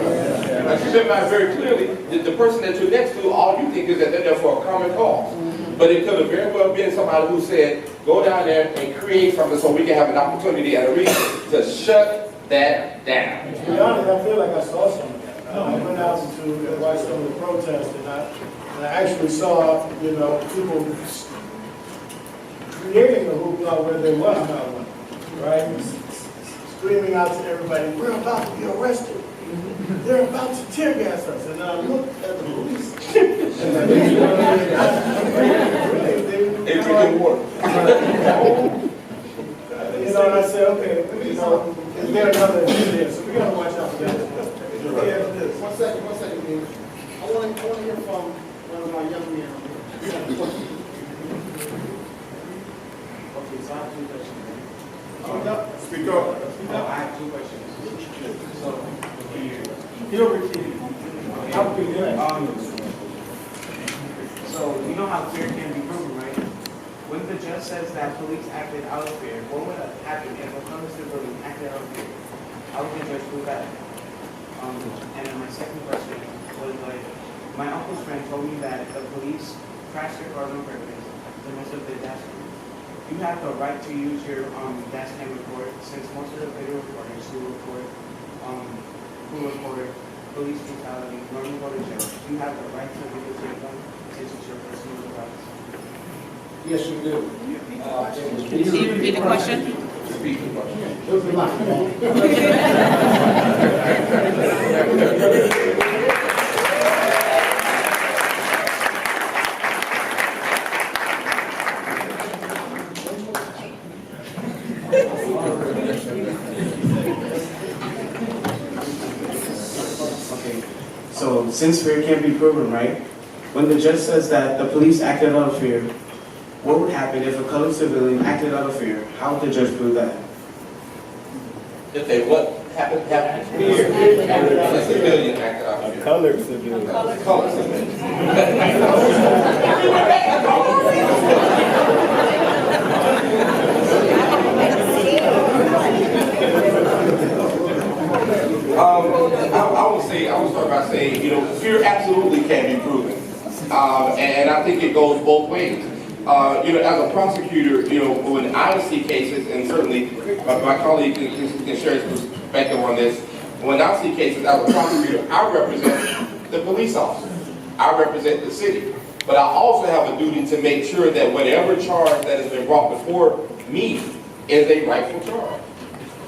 Like you said very clearly, the person that you're next to, all you think is that they're there for a common cause. But it could have very well been somebody who said, go down there and create something so we can have an opportunity and a reason to shut that down. To be honest, I feel like I saw some of that. I went out to watch some of the protests, and I actually saw, you know, people creating a hoopla where there was not one, right? Screaming out to everybody, we're about to be arrested. They're about to tear gas us. And I looked at the police. They drinking water. You know, and I said, okay, you know, is there another incident? So we gotta watch out for that. One second, man. I want to hear from one of my young men. Okay, so I have two questions. Speak up. I have two questions. So, he'll repeat it. So, you know how fear can be proven, right? When the judge says that police acted out of fear, what would happen if a constable acted out of fear? How would the judge do that? And then my second question was like, my uncle's friend told me that the police crashed your car on purpose to mess up the dash cam. You have the right to use your dash cam report since most of the video recorders who record police brutality normally go to jail. You have the right to videotape them since it's your personal device. Yes, you do. Can you repeat the question? Repeat the question. It was a lot. So, since fear can't be proven, right? When the judge says that the police acted out of fear, what would happen if a colored civilian acted out of fear? How would the judge prove that? If they what happened here? A civilian acted out of fear. Colored civilian. Colored civilian. I would start by saying, you know, fear absolutely can be proven. And I think it goes both ways. You know, as a prosecutor, you know, when I see cases, and certainly my colleague can share his perspective on this, when I see cases as a prosecutor, I represent the police officer. I represent the city. But I also have a duty to make sure that whatever charge that has been brought before me is a rightful charge.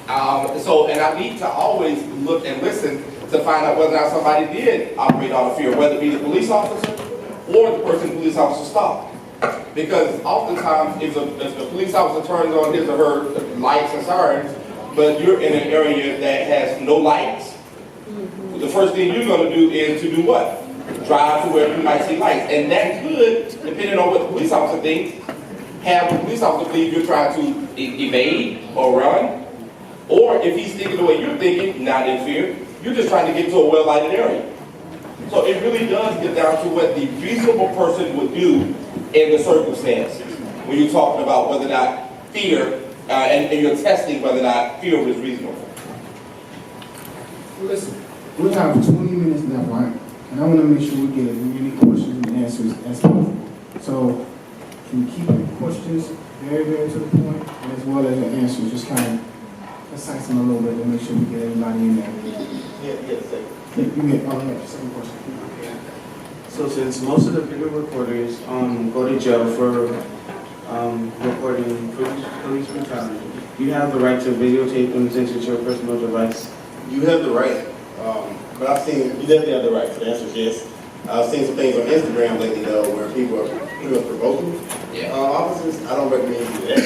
And I need to always look and listen to find out whether or not somebody did operate out of fear, whether it be the police officer or the person the police officer stopped. Because oftentimes, if the police officer turns on his or her lights and sirens, but you're in an area that has no lights, the first thing you're going to do is to do what? Drive to where you might see lights. And that could, depending on what the police officer thinks, have the police officer believe you're trying to evade or run. Or if he's thinking the way you're thinking, not in fear, you're just trying to get to a well-lighted area. So it really does get down to what the reasonable person would do in the circumstances. When you're talking about whether or not fear, and you're testing whether or not fear was reasonable. Listen, we have 20 minutes left, right? And I want to make sure we get as many questions and answers as possible. So, can you keep your questions very, very to the point, as well as your answers? Just kind of concise them a little bit to make sure we get everybody in there. You get all that. Second question. So since most of the video recorders go to jail for recording police brutality, you have the right to videotape them since it's your personal device? You have the right, but I've seen, you definitely have the right. So the answer is yes. I've seen some things on Instagram lately though where people are pretty much provoking officers. I don't recommend you do that.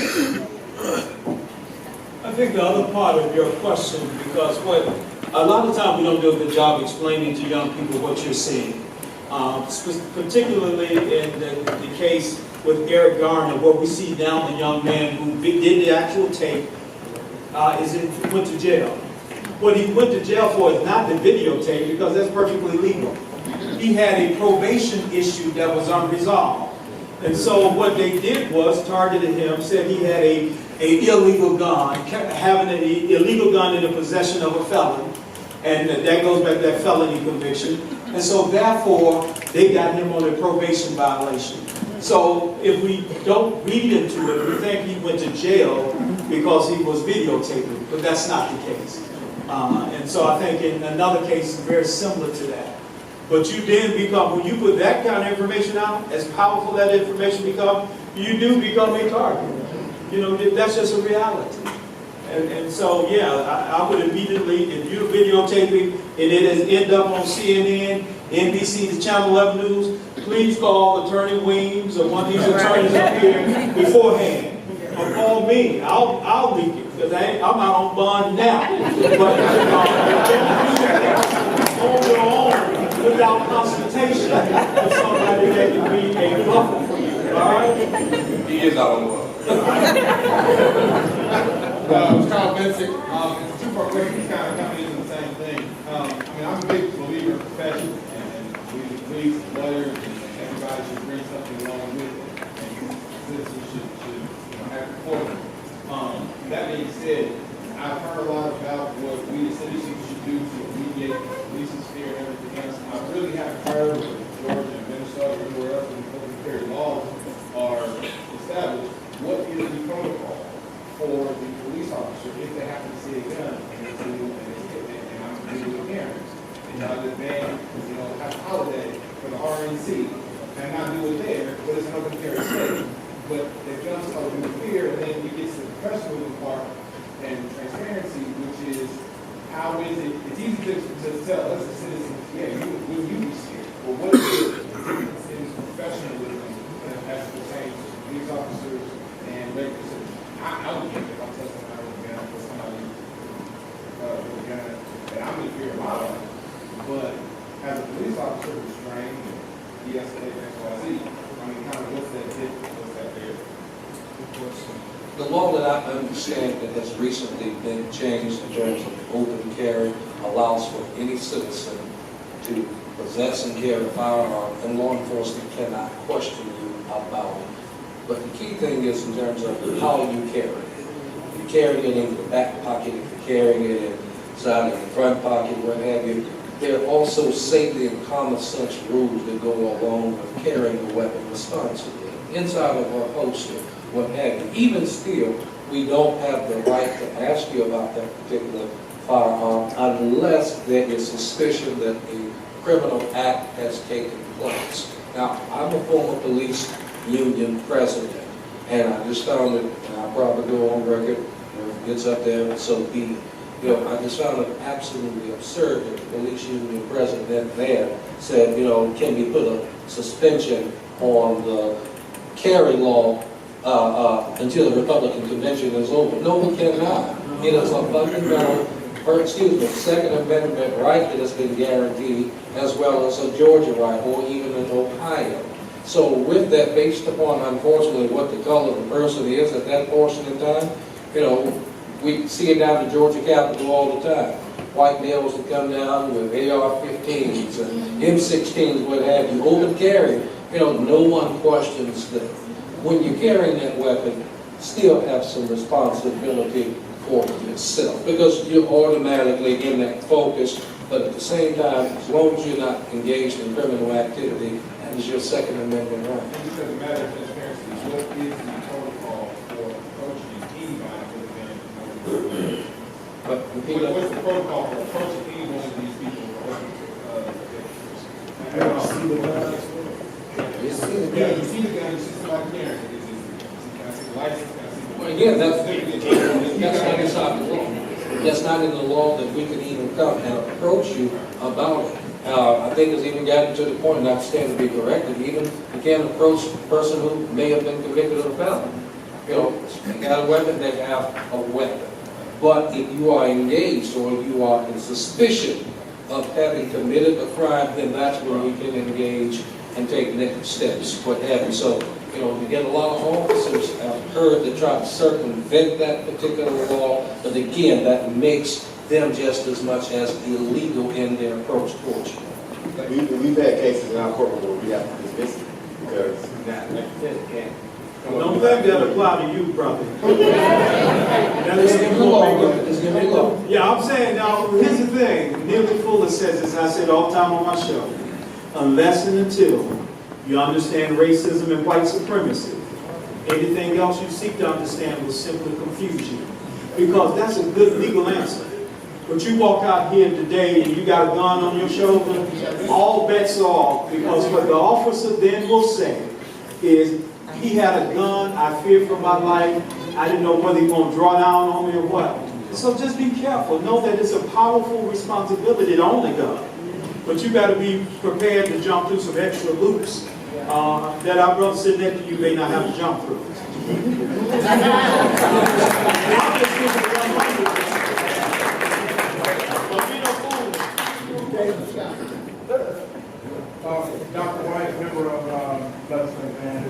I think the other part of your question, because a lot of times we don't do a good job explaining to young people what you're seeing. Particularly in the case with Eric Garner, what we see now, the young man who did the actual tape went to jail. What he went to jail for is not the videotape, because that's perfectly legal. He had a probation issue that was unresolved. And so what they did was targeted him, said he had a illegal gun, having an illegal gun in the possession of a felon. And that goes back to that felony conviction. And so therefore, they got him on a probation violation. So if we don't read into it, we think he went to jail because he was videotaping, but that's not the case. And so I think in another case, very similar to that. But you then become, when you put that kind of information out, as powerful that information becomes, you do become a target. You know, that's just a reality. And so, yeah, I would immediately, if you're videotaping and it has ended up on CNN, NBC's Channel 11 News, please call Attorney Weems or one of these attorneys up here beforehand. Or call me. I'll leak it, because I'm out on bond now. But on your own, without consultation with somebody that can be a buffer for you. All right? He is out on one. Charles Bensick, it's a two-part question, it's kind of coming into the same thing. I mean, I'm a big believer in profession, and we, the police, lawyers, and everybody should bring something along with it, and citizens should have support. That being said, I've heard a lot about what we the citizens should do to alleviate policing fear and everything else. I really haven't heard what Georgia and Minnesota or anywhere else in the open carry laws are established. What is the protocol for the police officer if they happen to see a gun and it's legal and I'm dealing with parents? And the band, have a holiday for the RNC and not do it there, but it's an open carry state. But the guns start to fear, and then we get to the professional part and transparency, which is how is it? It's easy to tell us as citizens, yeah, will you be scared? Well, what is the difference in professionalism as it pertains to police officers and regular citizens? I would think if I'm testifying with a gun for somebody with a gun that I'm going to fear a lot of, but as a police officer who's trained and de-escalate XYZ, I mean, kind of what's that difference? What's that there? The law that I understand that has recently been changed in terms of open carry allows for any citizen to possess and carry a firearm, and law enforcement cannot question you about it. But the key thing is in terms of how you carry it. If you carry it in the back pocket, if you're carrying it inside of the front pocket, what have you, there are also safety and common sense rules that go along with carrying a weapon responsibly. Inside of a holster, what have you. Even still, we don't have the right to ask you about that particular firearm unless there is suspicion that a criminal act has taken place. Now, I'm a former police union president, and I just found it, and I'll probably go on record, if it gets up there, so be it. I just found it absolutely absurd that the police union president there said, can we put a suspension on the carry law until the Republican convention is over? No, we cannot. It is a fundamental, Second Amendment right that has been guaranteed, as well as a Georgia right, or even in Ohio. So with that, based upon, unfortunately, what the color of the person is at that portion in time, we see it down the Georgia Capitol all the time. White males that come down with AR-15s and M16s, what have you, open carry. No one questions that. When you're carrying that weapon, still have some responsibility for yourself, because you're automatically in that focus, but at the same time, as long as you're not engaged in criminal activity, that is your Second Amendment right. And because of matter of transparency, what is the protocol for approaching anybody with a gun? What's the protocol for approaching any one of these people? You see the gun, you see somebody carrying it. Can I see the license? Well, again, that's not inside the law. That's not in the law that we can even come and approach you about it. I think it's even gotten to the point, not stand to be corrected, even you can't approach a person who may have been convicted of a felony. They got a weapon, they have a weapon. But if you are engaged or you are in suspicion of having committed a crime, then that's when we can engage and take next steps, what have you. So, you get a lot of officers, I've heard, that try to circumvent that particular law, but again, that makes them just as much as illegal in their approach towards you. We've had cases in our courtroom where we have to dismiss it because, like you said, it can't. Don't think that apply to you, brother. Let's give the law, let's give the law. Yeah, I'm saying now, here's the thing. Neely Fuller says this, I said all the time on my show. Unless and until you understand racism and white supremacy, anything else you seek to understand will simply confuse you. Because that's a good legal answer. But you walk out here today and you got a gun on your shoulder, all bets are off. Because what the officer then will say is, he had a gun, I feared for my life, I didn't know whether he was going to draw down on me or what. So just be careful. Know that it's a powerful responsibility to own a gun. But you better be prepared to jump through some extra loops that our brother sitting next to you may not have to jump through. Dr. White, member of Legislative Band.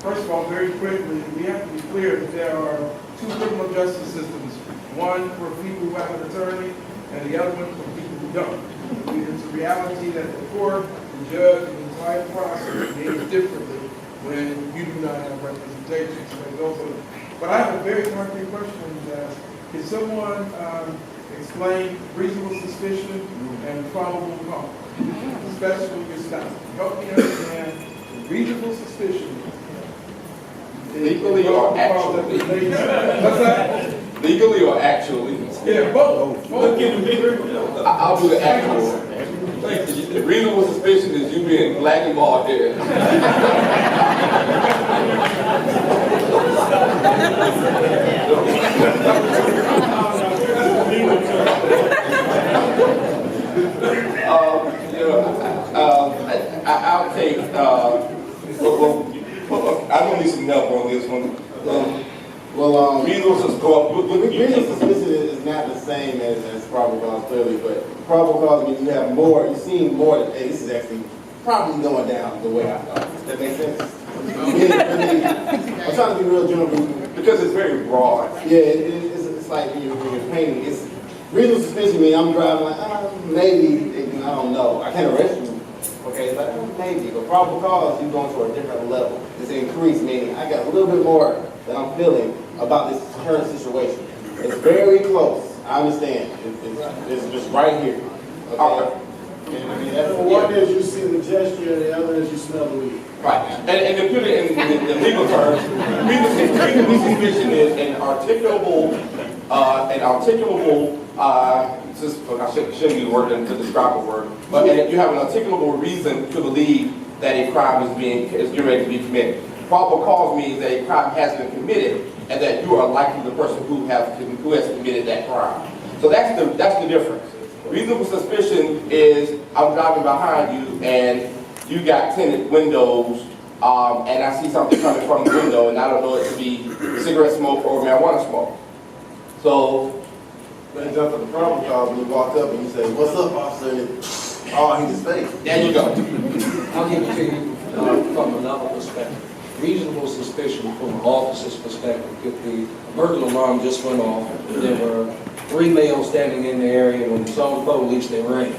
First of all, very quickly, we have to be clear that there are two criminal justice systems. One for people who have an attorney, and the other one for people who don't. It's a reality that the court, the judge, and the entire process behaves differently when you do not have representation. But I have a very concrete question. Can someone explain reasonable suspicion and probable cause, especially when you're stopped? Help me understand reasonable suspicion. Legally or actually? What's that? Legally or actually? Yeah, both. Look in the mirror. I'll do the actual. The reasonable suspicion is you being blackballed there. I'll take, I don't need some help on this one. Reasonable suspicion is not the same as probable cause, clearly, but probable cause means you have more, you've seen more that, hey, this is actually probably going down the way I thought. Does that make sense? I'm trying to be real general because it's very broad. Yeah, it's like when you're painting. It's reasonable suspicion means I'm driving like, maybe, I don't know. I can't arrest you. Okay, it's like, maybe. But probable cause, you're going to a different level. It's increased, meaning I got a little bit more that I'm feeling about this current situation. It's very close. I understand. It's just right here. Okay? And, I mean, that's, one is you see the gesture, and the other is you smell the weed. Right. And to put it in the legal terms, reasonable suspicion is an articulable, I shouldn't use the word to describe a word, but you have an articulable reason to believe that a crime is getting ready to be committed. Probable cause means that a crime has been committed and that you are likely the person who has committed that crime. So that's the difference. Reasonable suspicion is I'm driving behind you and you got tinted windows and I see something coming from the window and I don't know it to be cigarette smoke or marijuana smoke. So, when you jump for the probable cause, when you walk up and you say, "What's up, officer?" Oh, he's his face. There you go. I'll give it to you from another perspective. Reasonable suspicion from an officer's perspective could be a burglar alarm just went off. There were 3 males standing in the area. When they saw the police, they ran.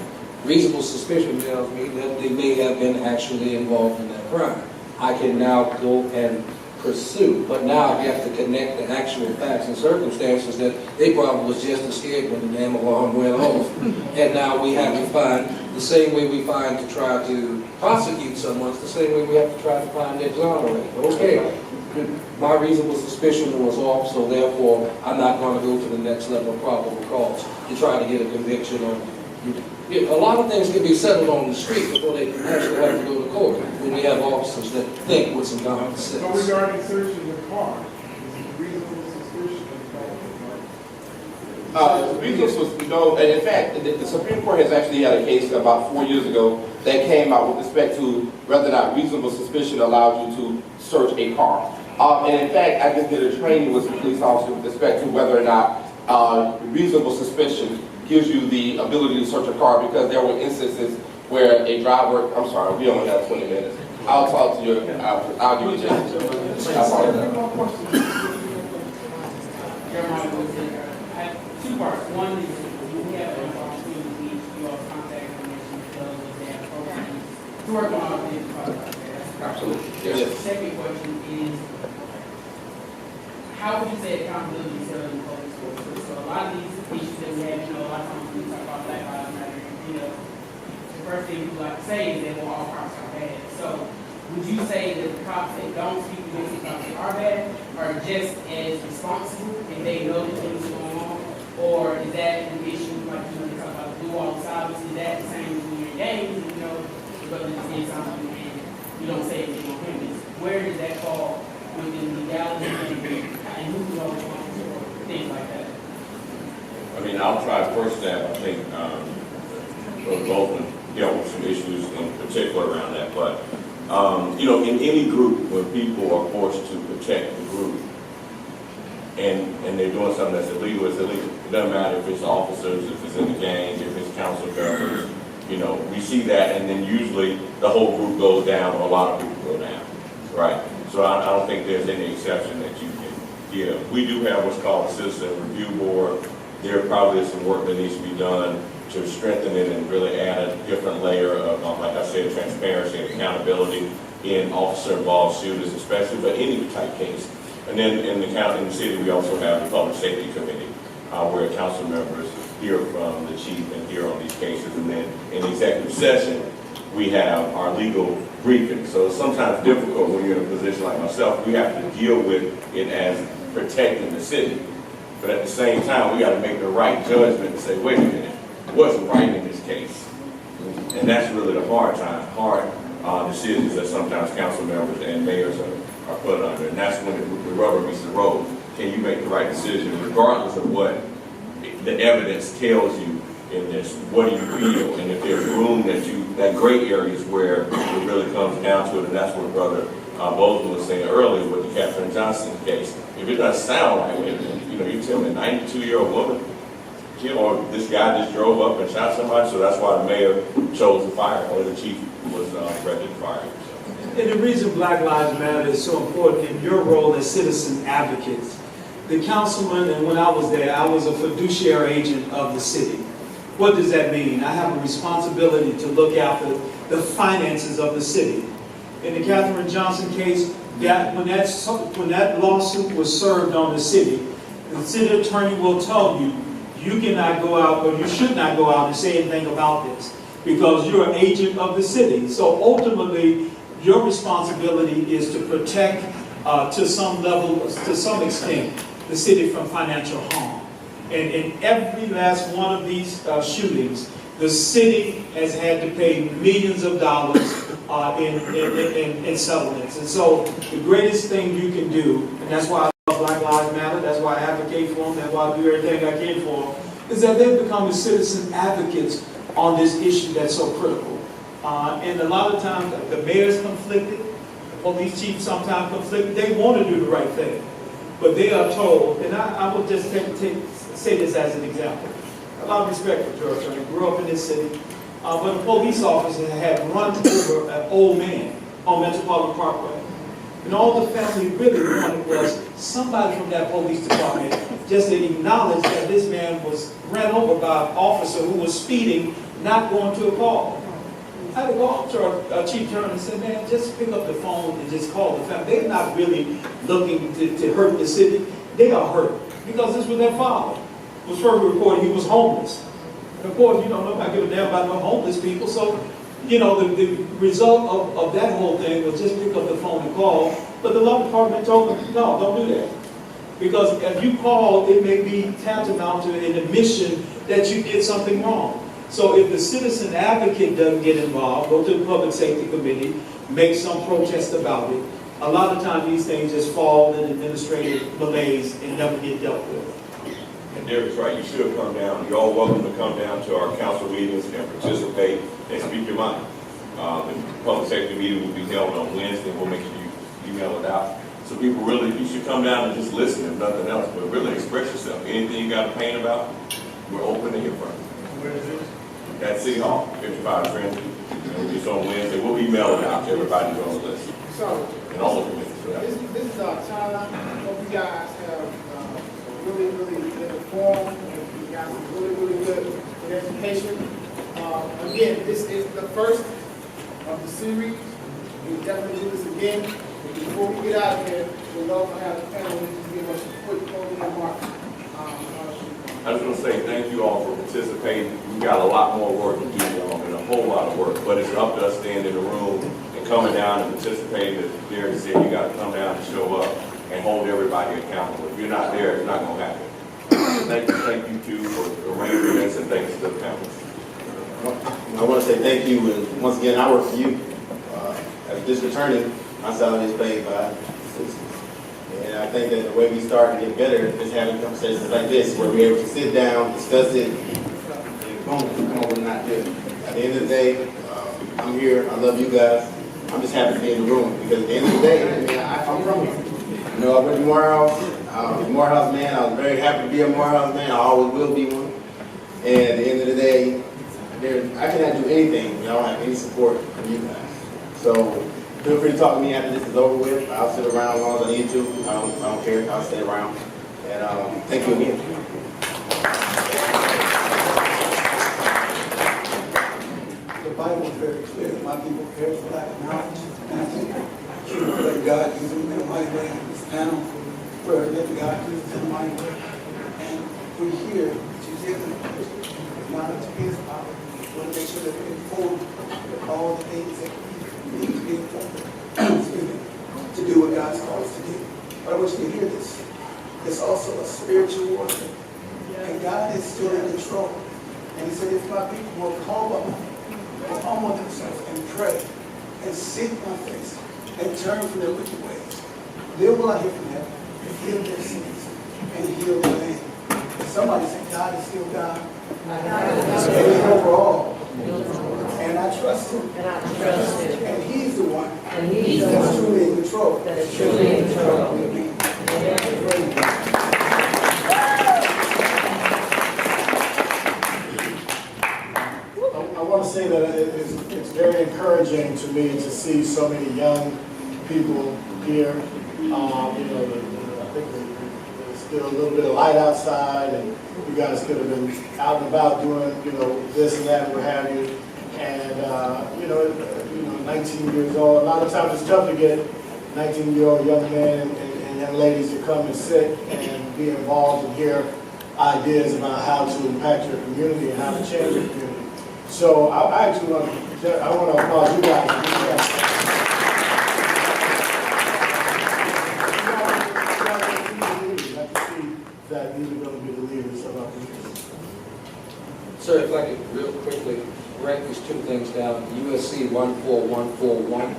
Reasonable suspicion tells me that they may have been actually involved in that crime. I can now go and pursue, but now I have to connect the actual facts and circumstances that they probably was just as scared when the damn alarm went off. And now we have to find, the same way we find to try to prosecute someone, it's the same way we have to try to find the exonerated. Okay, my reasonable suspicion was off, so therefore I'm not going to go to the next level of probable cause to try to get a conviction on you. A lot of things can be settled on the street before they can actually have to go to court when we have officers that think with some common sense. So regarding searching the car, is it reasonable suspicion and in fact, the Supreme Court has actually had a case about 4 years ago that came out with respect to whether or not reasonable suspicion allowed you to search a car. And in fact, I just did a training with some police officers with respect to whether or not reasonable suspicion gives you the ability to search a car, because there were instances where a driver, I'm sorry, we only have 20 minutes. I'll talk to you, I'll give you a chance. Two parts. One is to work on our business product. Absolutely. The Yes. second question is, how would you say accountability is held in the public schools? So a lot of these issues that we have, you know, a lot of times when we talk about Black Lives Matter, you know, the first thing people like to say is that, well, all cops are bad. So would you say that the cops that don't speak against the cops that are bad are just as responsible if they know that things are going on? Or is that an issue, like, you know, they talk about blue wall silence, is that the same as when you're in games, and, you know, the brother just did something and you don't say anything on him? Where does that fall within legality and who's all responsible for things like that? I mean, I'll try first stab. I think Brother Goldman dealt with some issues in particular around that. But, you know, in any group, when people are forced to protect the group and they're doing something that's illegal, it's illegal. It doesn't matter if it's officers, if it's in the gang, if it's council members. You know, we see that, and then usually the whole group goes down, or a lot of people go down, right? So I don't think there's any exception that you can give. We do have what's called a citizen review board. There probably is some work that needs to be done to strengthen it and really add a different layer of, like I said, transparency and accountability in officer-involved shooters, especially, but any type case. And then in the county, in the city, we also have the Public Safety Committee, where council members hear from the chief and hear on these cases. And then in executive session, we have our legal briefing. So it's sometimes difficult when you're in a position like myself. We have to deal with it as protecting the city. But at the same time, we got to make the right judgment and say, wait a minute, what's right in this case? And that's really the hard decisions that sometimes council members and mayors are put under. And that's when the rubber meets the road. Can you make the right decision regardless of what the evidence tells you in this? What do you feel? And if there's room that gray areas where it really comes down to it, and that's what Brother Bozeman was saying earlier with the Katherine Johnson case. If it doesn't sound like it, you know, you tell me a 92-year-old woman, or this guy just drove up and shot somebody, so that's why the mayor chose to fire, or the chief was ready to fire him. And the reason Black Lives Matter is so important in your role as citizen advocates, the councilman, and when I was there, I was a fiduciary agent of the city. What does that mean? I have a responsibility to look after the finances of the city. In the Katherine Johnson case, when that lawsuit was served on the city attorney will tell you, you cannot go out, or you should not go out and say anything about this, because you're an agent of the city. So ultimately, your responsibility is to protect, to some level, to some extent, the city from financial harm. And in every last one of these shootings, the city has had to pay millions of dollars in settlements. And so the greatest thing you can do, and that's why I love Black Lives Matter, that's why I advocate for them, that's why I do everything I can for them, is that they've become the citizen advocates on this issue that's so critical. And a lot of times the mayor's conflicted, the police chief sometimes conflicted, they want to do the right thing. But they are told, and I will just say this as an example. A lot of respect for George. I grew up in this city, but a police officer had run over an old man on Metropolitan Parkway. And all the family really wanted was somebody from that police department just to acknowledge that this man was ran over by an officer who was speeding, not going to a call. I had to go up to Chief Turner and say, man, just pick up the phone and just call the family. They're not really looking to hurt the city. They are hurt because this was their father. It was first reported he was homeless. And of course, you know, nobody give a damn about no homeless people. So, you know, the result of that whole thing was just pick up the phone and call. But the law department told them, no, don't do that. Because if you call, it may be tantamount to an admission that you did something wrong. So if the citizen advocate doesn't get involved, go to the Public Safety Committee, make some protest about it, a lot of times these things just fall in administrative malaise and never get dealt with. And Derek's right, you should come down. You're all welcome to come down to our council meetings and participate and speak your mind. The Public Safety meeting will be held on Wednesday. We'll make sure you email it out. So people really, you should come down and just listen if nothing else, but really express yourself. Anything you got a pain about, we're open to hear from you. Where is it? At City Hall, 55 Trinity. It's on Wednesday. We'll email it out to everybody who's on the list. So, And all the committees. this is our time. Hope you guys have really good informed. You got some really good education. Again, this is the first of the series. We'll definitely do this again. And before we get out of here, we'll also have the panelists give us a quick closing remarks. I just want to say thank you all for participating. We've got a lot more work to do, and a whole lot of work, but it's up to us staying in the room and coming down and participating. As Derek said, you got to come down and show up and hold everybody accountable. If you're not there, it's not going to happen. Thank you too for arranging this, and thanks to the panelists. I want to say thank you, and once again, I work for you. As district attorney, my salary is paid by citizens. And I think that the way we start to get better is having conversations like this, where we're able to sit down, discuss it, and boom, come up with an idea. At the end of the day, I'm here, I love you guys. I'm just happy to be in the room, because at the end of the day, I mean, I'm from here. You know, I went to Morehouse, I was a Morehouse man, I was very happy to be a Morehouse man, I always will be one. And at the end of the day, I cannot do anything when I don't have any support from you guys. So feel free to talk to me after this is over with. I'll sit around as long as I need to. I don't care. I'll stay around. And thank you again. The Bible is very clear that my people perish for lack of knowledge. And I think that God uses me in a mighty way in this panel, where that God uses in a mighty way. And we're here to give them knowledge of His power. We want to make sure that we're informed with all the things that we need to be informed to do what God's called us to do. But I want you to hear this. It's also a spiritual warfare. And God is still in control. And He said, if my people will call by my name, will humble themselves and pray and seek my face and turn from their wicked ways, then will I hear from heaven and heal their sins and heal their land. Somebody said, God is still God. And He's over all. And I trust Him. And He's the one that's truly in control. I want to say that it's very encouraging to me to see so many young people here. I think there's still a little bit of light outside, and you guys could have been out and about doing, this and that, what have you. And 19 years old. A lot of times it's tough to get 19-year-old young men and young ladies to come and sit and be involved and hear ideas about how to impact your community and how to change your community. So I actually want to applaud you guys. That these are going to be the leaders of our community. Sir, if I could real quickly write these two things down. USC 14141,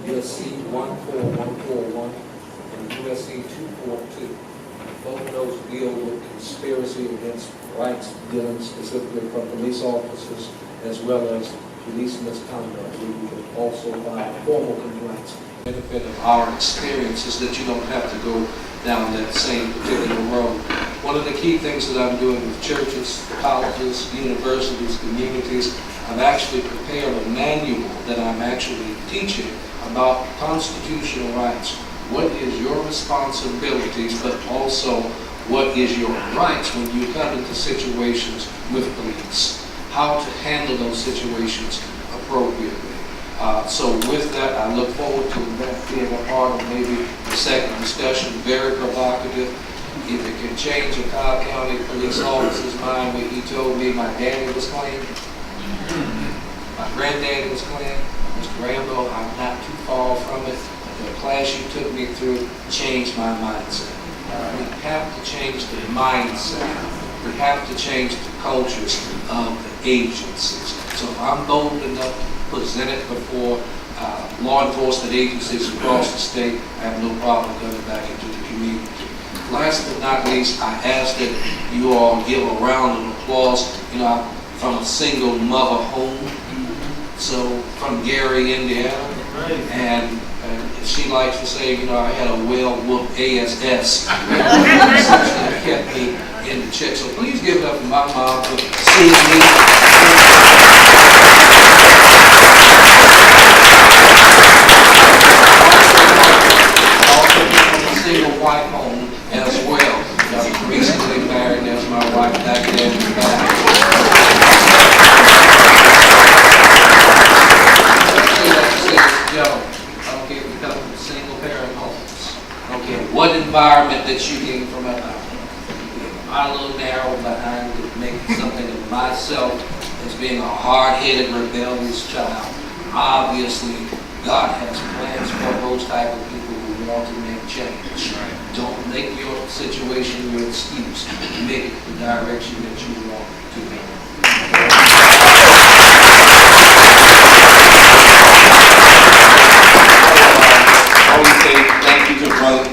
USC 14141, and USC 242. Both of those deal with conspiracy against rights, dealing specifically from police officers as well as police misconduct. We can also file formal complaints. The benefit of our experience is that you don't have to go down that same particular road. One of the key things that I'm doing with churches, colleges, universities, communities, I've actually prepared a manual that I'm actually teaching about constitutional rights. What is your responsibilities, but also what is your rights when you come into situations with police? How to handle those situations appropriately. So with that, I look forward to that being a part of maybe the second discussion. Very provocative. If it can change a Cobb County police officer's mind when he told me my daddy was clean, my granddaddy was clean, Mr. Rambo, I'm not too far from it. The class you took me through changed my mindset. We have to change the mindset. We have to change the cultures of the agencies. So if I'm bold enough to present it before law enforcement agencies across the state, I have no problem coming back into the community. Last but not least, I ask that you all give a round of applause. I'm from a single mother home, so from Gary, Indiana, and she likes to say, I had a well-whooped ASS. That kept me in the check. So please give it up for my mom for seeing me. Also from a single white home as well. I was recently married as my wife back there in the back. that you gained from Atlanta? I'm a little narrow behind it, making something of myself as being a hard-headed, rebellious child. Obviously, God has plans for those type of people who want to make change. Don't make your situation your excuse. Make it the direction that you want to be. I want to say thank you to brother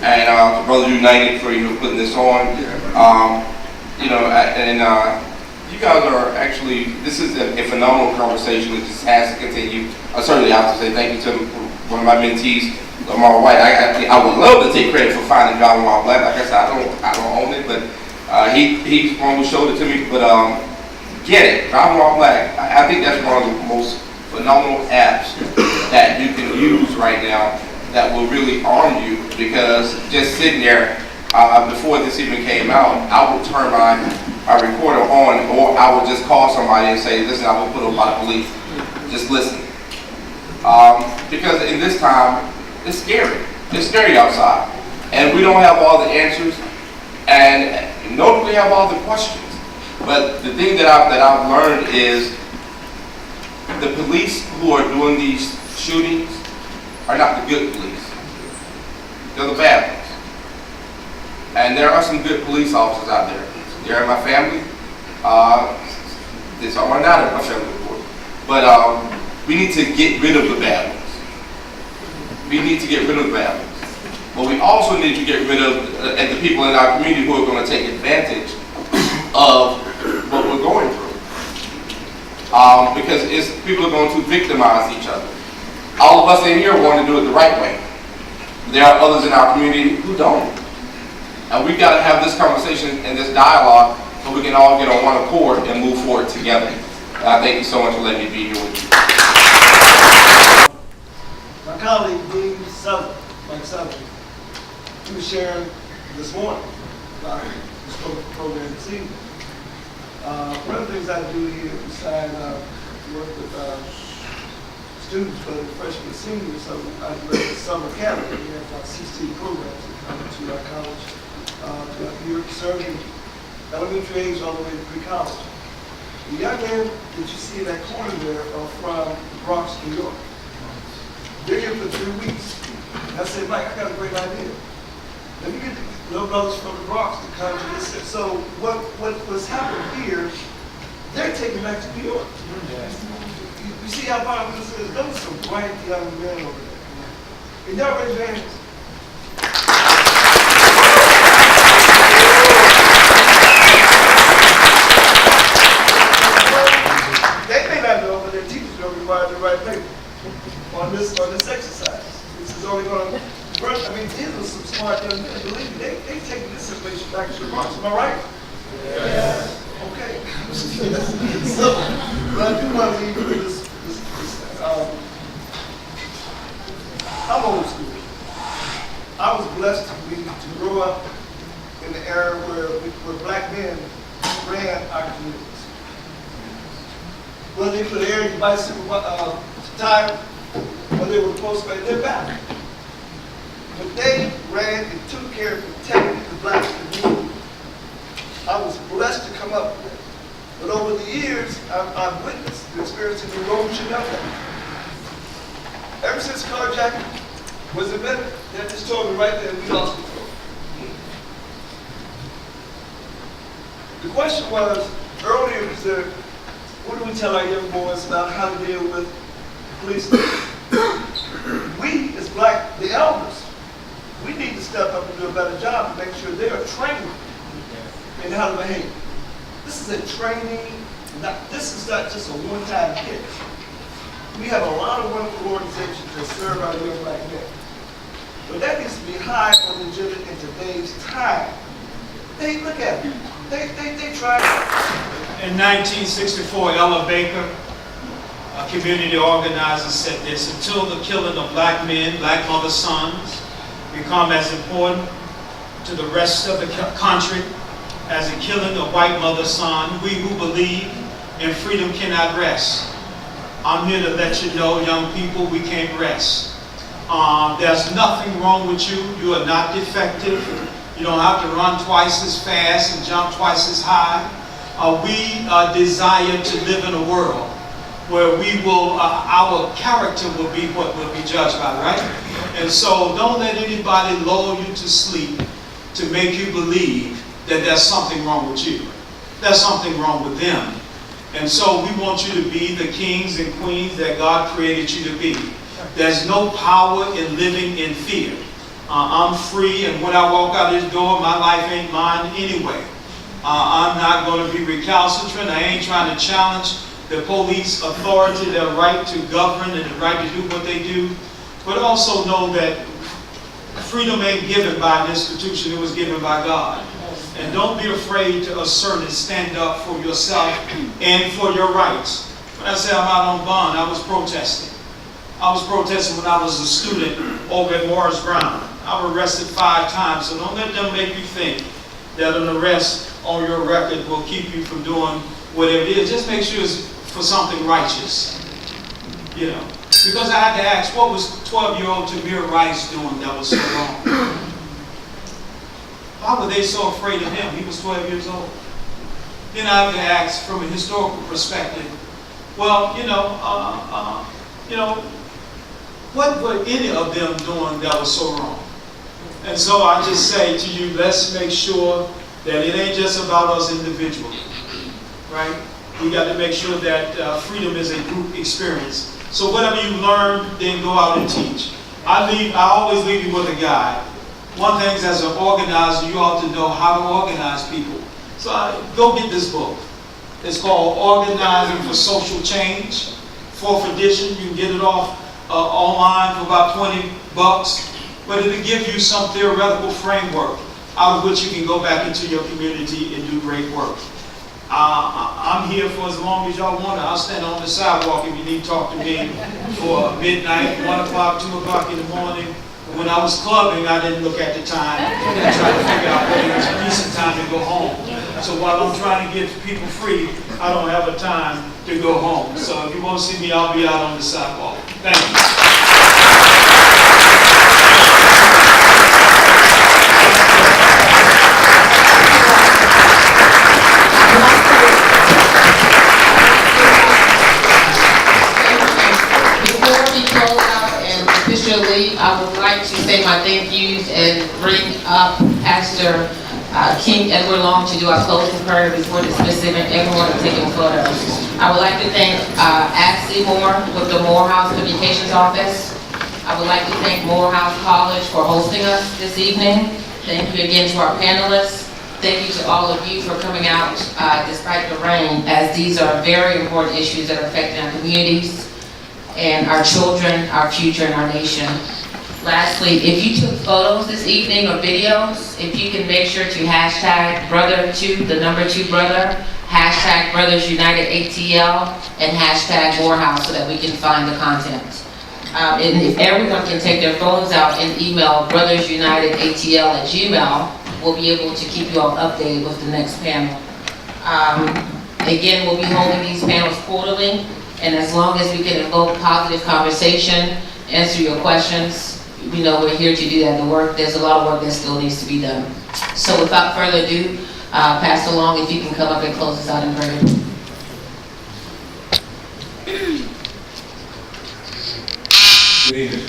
and to Brothers United for putting this on. You guys are actually, this is a phenomenal conversation. It just has to continue. I certainly have to say thank you to one of my mentees, Lamar White. I would love to take credit for finding John While Black. Like I said, I don't own it, but he almost showed it to me. But get it, John While Black. I think that's one of the most phenomenal apps that you can use right now that will really arm you, because just sitting there before this even came out, I would turn my recorder on, or I would just call somebody and say, listen, I will put up by the police. Just listen. Because in this time, it's scary. It's scary outside. And we don't have all the answers, and nor do we have all the questions. But the thing that I've learned is the police who are doing these shootings are not the good police. They're the bad ones. And there are some good police officers out there. They're in my family. Some are not in my family, of course. But we need to get rid of the bad ones. We need to get rid of the bad ones. But we also need to get rid of the people in our community who are going to take advantage of what we're going through. Because people are going to victimize each other. All of us in here want to do it the right way. There are others in our community who don't. And we've got to have this conversation and this dialogue so we can all get on one accord and move forward together. Thank you so much for letting me be here with you. My colleague, Dean Southern, Mike Southern, he was sharing this morning about this program this evening. One of the things I do here besides work with students, whether freshmen or seniors, so I do the summer academy. We have about 16 programs that come to our college. You're serving elementary age all the way to pre-college. The young men that you see in that corner there are from the Bronx, New York. They're here for 3 weeks. And I said, Mike, I got a great idea. Let me get the little brothers from the Bronx to come to this. So what's happened here, they're taking back to New York. You see how powerful this is? Those are some bright young men over there. Can y'all raise your hands? They may not know, but their teachers don't require the right paper on this exercise. This is only going to work. I mean, these are some smart young men. Believe me, they take this information back to the Bronx. Am I right? Yes. Okay. So, but I do want to leave you with this. I'm old school. I was blessed to grow up in the era where black men ran our communities. Whether they put air in the bicycle tire, or they were close by their back. But they ran and took care of protecting the black community. I was blessed to come up with it. But over the years, I've witnessed the experience of the erosion of that. Ever since carjacking was invented, that just told me right there, we lost control. The question was, earlier was there, what do we tell our young boys about how to deal with police? We, as the elders, we need to step up and do a better job to make sure they are trained in how to behave. This is a training, this is not just a one-time hit. We have a lot of wonderful organizations that serve our young black men. But that needs to be high on the agenda in today's time. They look at it. They try. In 1964, Ella Baker, a community organizer, said this: until the killing of black men, black mothers' sons, become as important to the rest of the country as the killing of white mother's son, we who believe in freedom cannot rest. I'm here to let you know, young people, we can't rest There's nothing wrong with you. You are not defective. You don't have to run twice as fast and jump twice as high. We desire to live in a world where we will, our character will be what will be judged by, right? And so don't let anybody lull you to sleep to make you believe that there's something wrong with you. There's something wrong with them. And so we want you to be the kings and queens that God created you to be. There's no power in living in fear. I'm free, and when I walk out this door, my life ain't mine anyway. I'm not going to be recalcitrant. I ain't trying to challenge the police authority, their right to govern and the right to do what they do. But also know that freedom ain't given by an institution, it was given by God. And don't be afraid to assert and stand up for yourself and for your rights. When I say I'm out on bond, I was protesting. I was protesting when I was a student over at Morris Brown. I was arrested 5 times, so don't let them make you think that an arrest on your record will keep you from doing whatever it is. Just make sure it's for something righteous. You know. Because I had to ask, what was 12-year-old Tamir Rice doing that was so wrong? Why were they so afraid of him? He was 12 years old. Then I have to ask from a historical perspective, well, what were any of them doing that was so wrong? And so I just say to you, let's make sure that it ain't just about us individually, right? We got to make sure that freedom is a group experience. So whatever you learn, then go out and teach. I always leave you with a guide. One thing is, as an organizer, you ought to know how to organize people. So go get this book. It's called Organizing for Social Change, 4th edition. You can get it off online for about $20. But it'll give you some theoretical framework out of which you can go back into your community and do great work. I'm here for as long as y'all want to. I'll stand on the sidewalk if you need to talk to me for midnight, 1 o'clock, 2 o'clock in the morning. When I was clubbing, I didn't look at the time and try to figure out when it was a decent time to go home. So while I'm trying to get people free, I don't have a time to go home. So if you want to see me, I'll be out on the sidewalk. Thank you. I would like to say my thank yous and bring up Pastor King Edward Long to do our closing prayer before dismissing everyone and taking photos. I would like to thank Ashley Moore with the Morehouse Communications Office. I would like to thank Morehouse College for hosting us this evening. Thank you again to our panelists. Thank you to all of you for coming out despite the rain, as these are very important issues that are affecting our communities and our children, our future, and our nation. Lastly, if you took photos this evening or videos, if you can make sure to hashtag brother2, the number 2 brother, hashtag Brothers United ATL, and hashtag Morehouse so that we can find the content. And if everyone can take their phones out and email brothersunitedATL@gmail, we'll be able to keep you all updated with the next panel. Again, we'll be holding these panels quarterly, and as long as we can invoke positive conversation, answer your questions, we know we're here to do that. There's a lot of work that still needs to be done. So without further ado, Pastor Long, if you can come up and close us out in prayer. Good evening.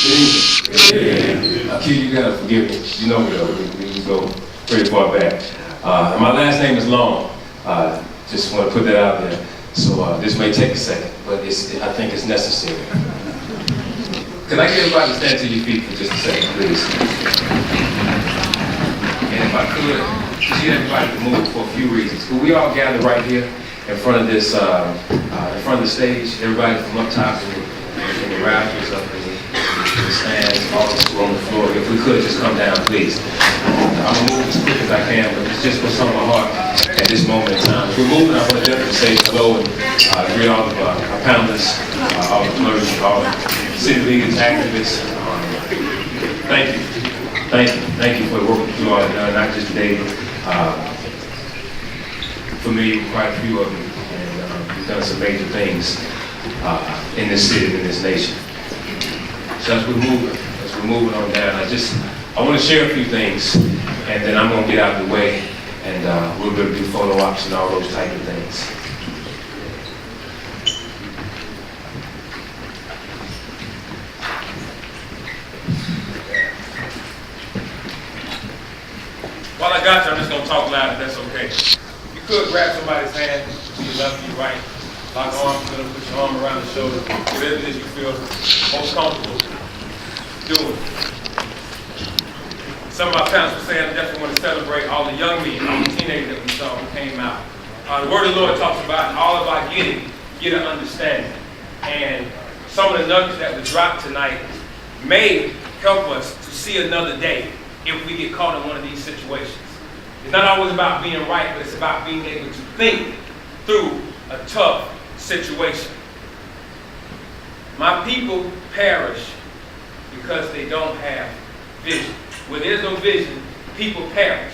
Good evening. Kid, you gotta forgive me. You know me though. We go pretty far back. And my last name is Long. Just want to put that out there. So this may take a second, but I think it's necessary. Can I get everybody to stand to your feet for just a second, please? And if I could, just get everybody to move for a few reasons. Could we all gather right here in front of this, in front of the stage? Everybody from up top in the rafters, up in the stands, all this on the floor. If we could just come down, please. I'm gonna move as quick as I can, but it's just what's on my heart at this moment in time. If we're moving, I want to definitely say hello and greet all of our panelists, all the clergy, all the city leaders, activists. Thank you. Thank you for the work you all have done, not just today, for me, quite a few of you, and you've done some major things in this city and in this nation. So as we're moving on down, I want to share a few things, and then I'm going to get out of the way, and we're going to do photo ops and all those type of things. While I got you, I'm just going to talk loud if that's okay. If you could grab somebody's hand, to your left, to your right, lock arms with them, put your arm around the shoulder, whatever it is you feel most comfortable doing. Some of our parents were saying, I definitely want to celebrate all the young men, all the teenagers that we saw who came out. The Word of the Lord talks about all of our get an understanding. And some of the nuggets that were dropped tonight may help us to see another day if we get caught in one of these situations. It's not always about being right, but it's about being able to think through a tough situation. My people perish because they don't have vision. Where there's no vision, people perish.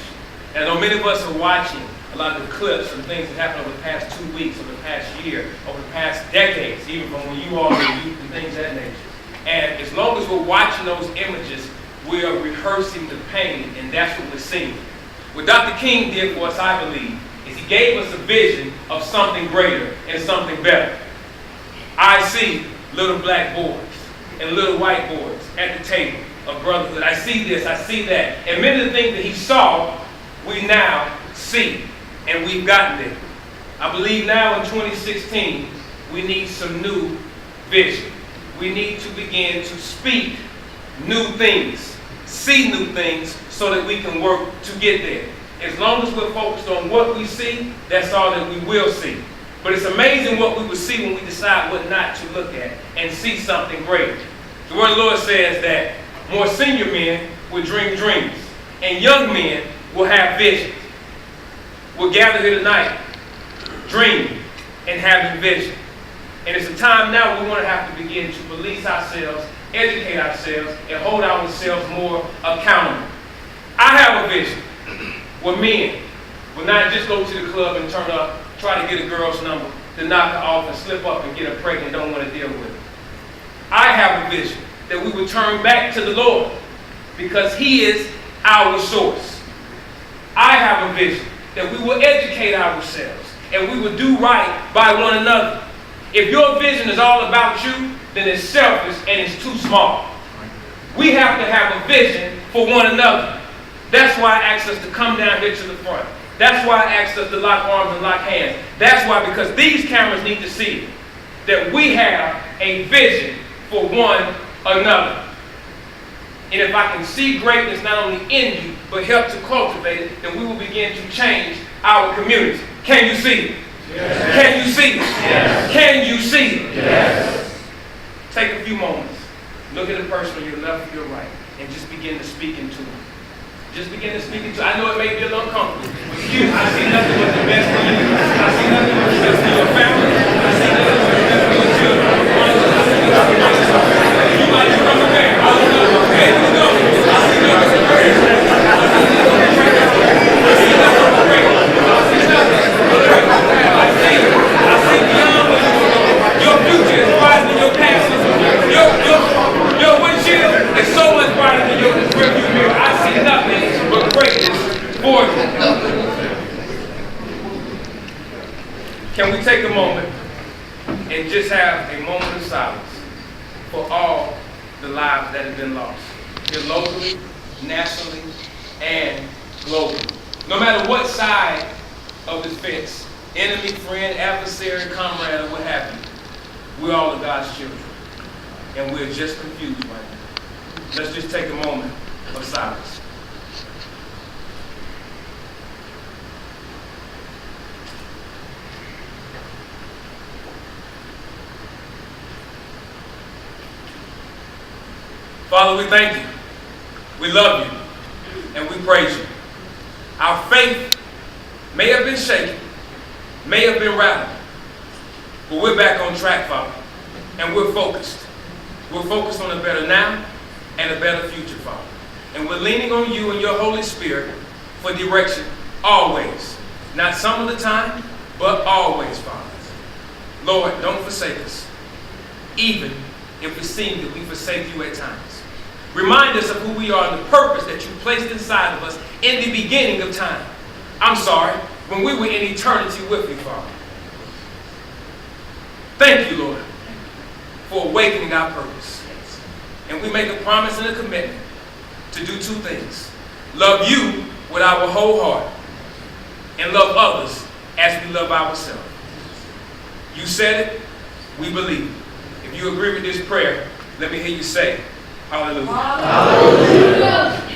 And I know many of us are watching a lot of the clips and things that happened over the past 2 weeks, over the past year, over the past decades, even from when you all were youth and things of that nature. And as long as we're watching those images, we are rehearsing the pain, and that's what we're seeing. What Dr. King did for us, I believe, is he gave us a vision of something greater and something better. I see little black boys and little white boys at the table of brotherhood. I see this, I see that. And many of the things that he saw, we now see, and we've gotten there. I believe now in 2016, we need some new vision. We need to begin to speak new things, see new things, so that we can work to get there. As long as we're focused on what we see, that's all that we will see. But it's amazing what we will see when we decide what not to look at and see something greater. The Word of the Lord says that more senior men will dream dreams, and young men will have visions. We'll gather here tonight, dreaming and having vision. And it's a time now we want to have to begin to police ourselves, educate ourselves, and hold ourselves more accountable. I have a vision where men will not just go to the club and turn up, try to get a girl's number, to knock her off and slip up and get her pregnant and don't want to deal with it. I have a vision that we will turn back to the Lord because He is our source. I have a vision that we will educate ourselves and we will do right by one another. If your vision is all about you, then it's selfish and it's too small. We have to have a vision for one another. That's why I asked us to come down here to the front. That's why I asked us to lock arms and lock hands. That's why, because these cameras need to see that we have a vision for one another. And if I can see greatness not only in you, but help to cultivate it, then we will begin to change our community. Can you see it? Yes. Can you see it? Yes. Can you see it? Yes. Take a few moments. Look at the person on your left or your right and just begin to speak into them. Just begin to speak into. I know it may be a little uncomfortable. But you, I see nothing but the best for you. I see nothing but the best for your family. I see nothing but the best for your children. You might be from the back. I don't know. Hey, let's go. I see nothing but the best. I see nothing but the great. I see nothing but the great. I see beyond what you know. Your future is brighter than your past. Your windshield is so much brighter than your rearview mirror. I see nothing but greatness for you. Can we take a moment and just have a moment of silence for all the lives that have been lost, here locally, nationally, and globally. No matter what side of the fence, enemy, friend, adversary, comrade, or what have you, we're all of God's children. And we're just confused right now. Let's just take a moment of silence. Father, we thank you. We love you. And we praise you. Our faith may have been shaken, may have been rattled, but we're back on track, Father. And we're focused. We're focused on a better now and a better future, Father. And we're leaning on you and your Holy Spirit for direction always. Not some of the time, but always, Father. Lord, don't forsake us, even if it seems that we forsake you at times. Remind us of who we are and the purpose that you placed inside of us in the beginning of time. I'm sorry, when we were in eternity with you, Father. Thank you, Lord, for awakening our purpose. And we make a promise and a commitment to do two things. Love you with our whole heart and love others as we love ourselves. You said it, we believe it. If you agree with this prayer, let me hear you say, hallelujah. Hallelujah.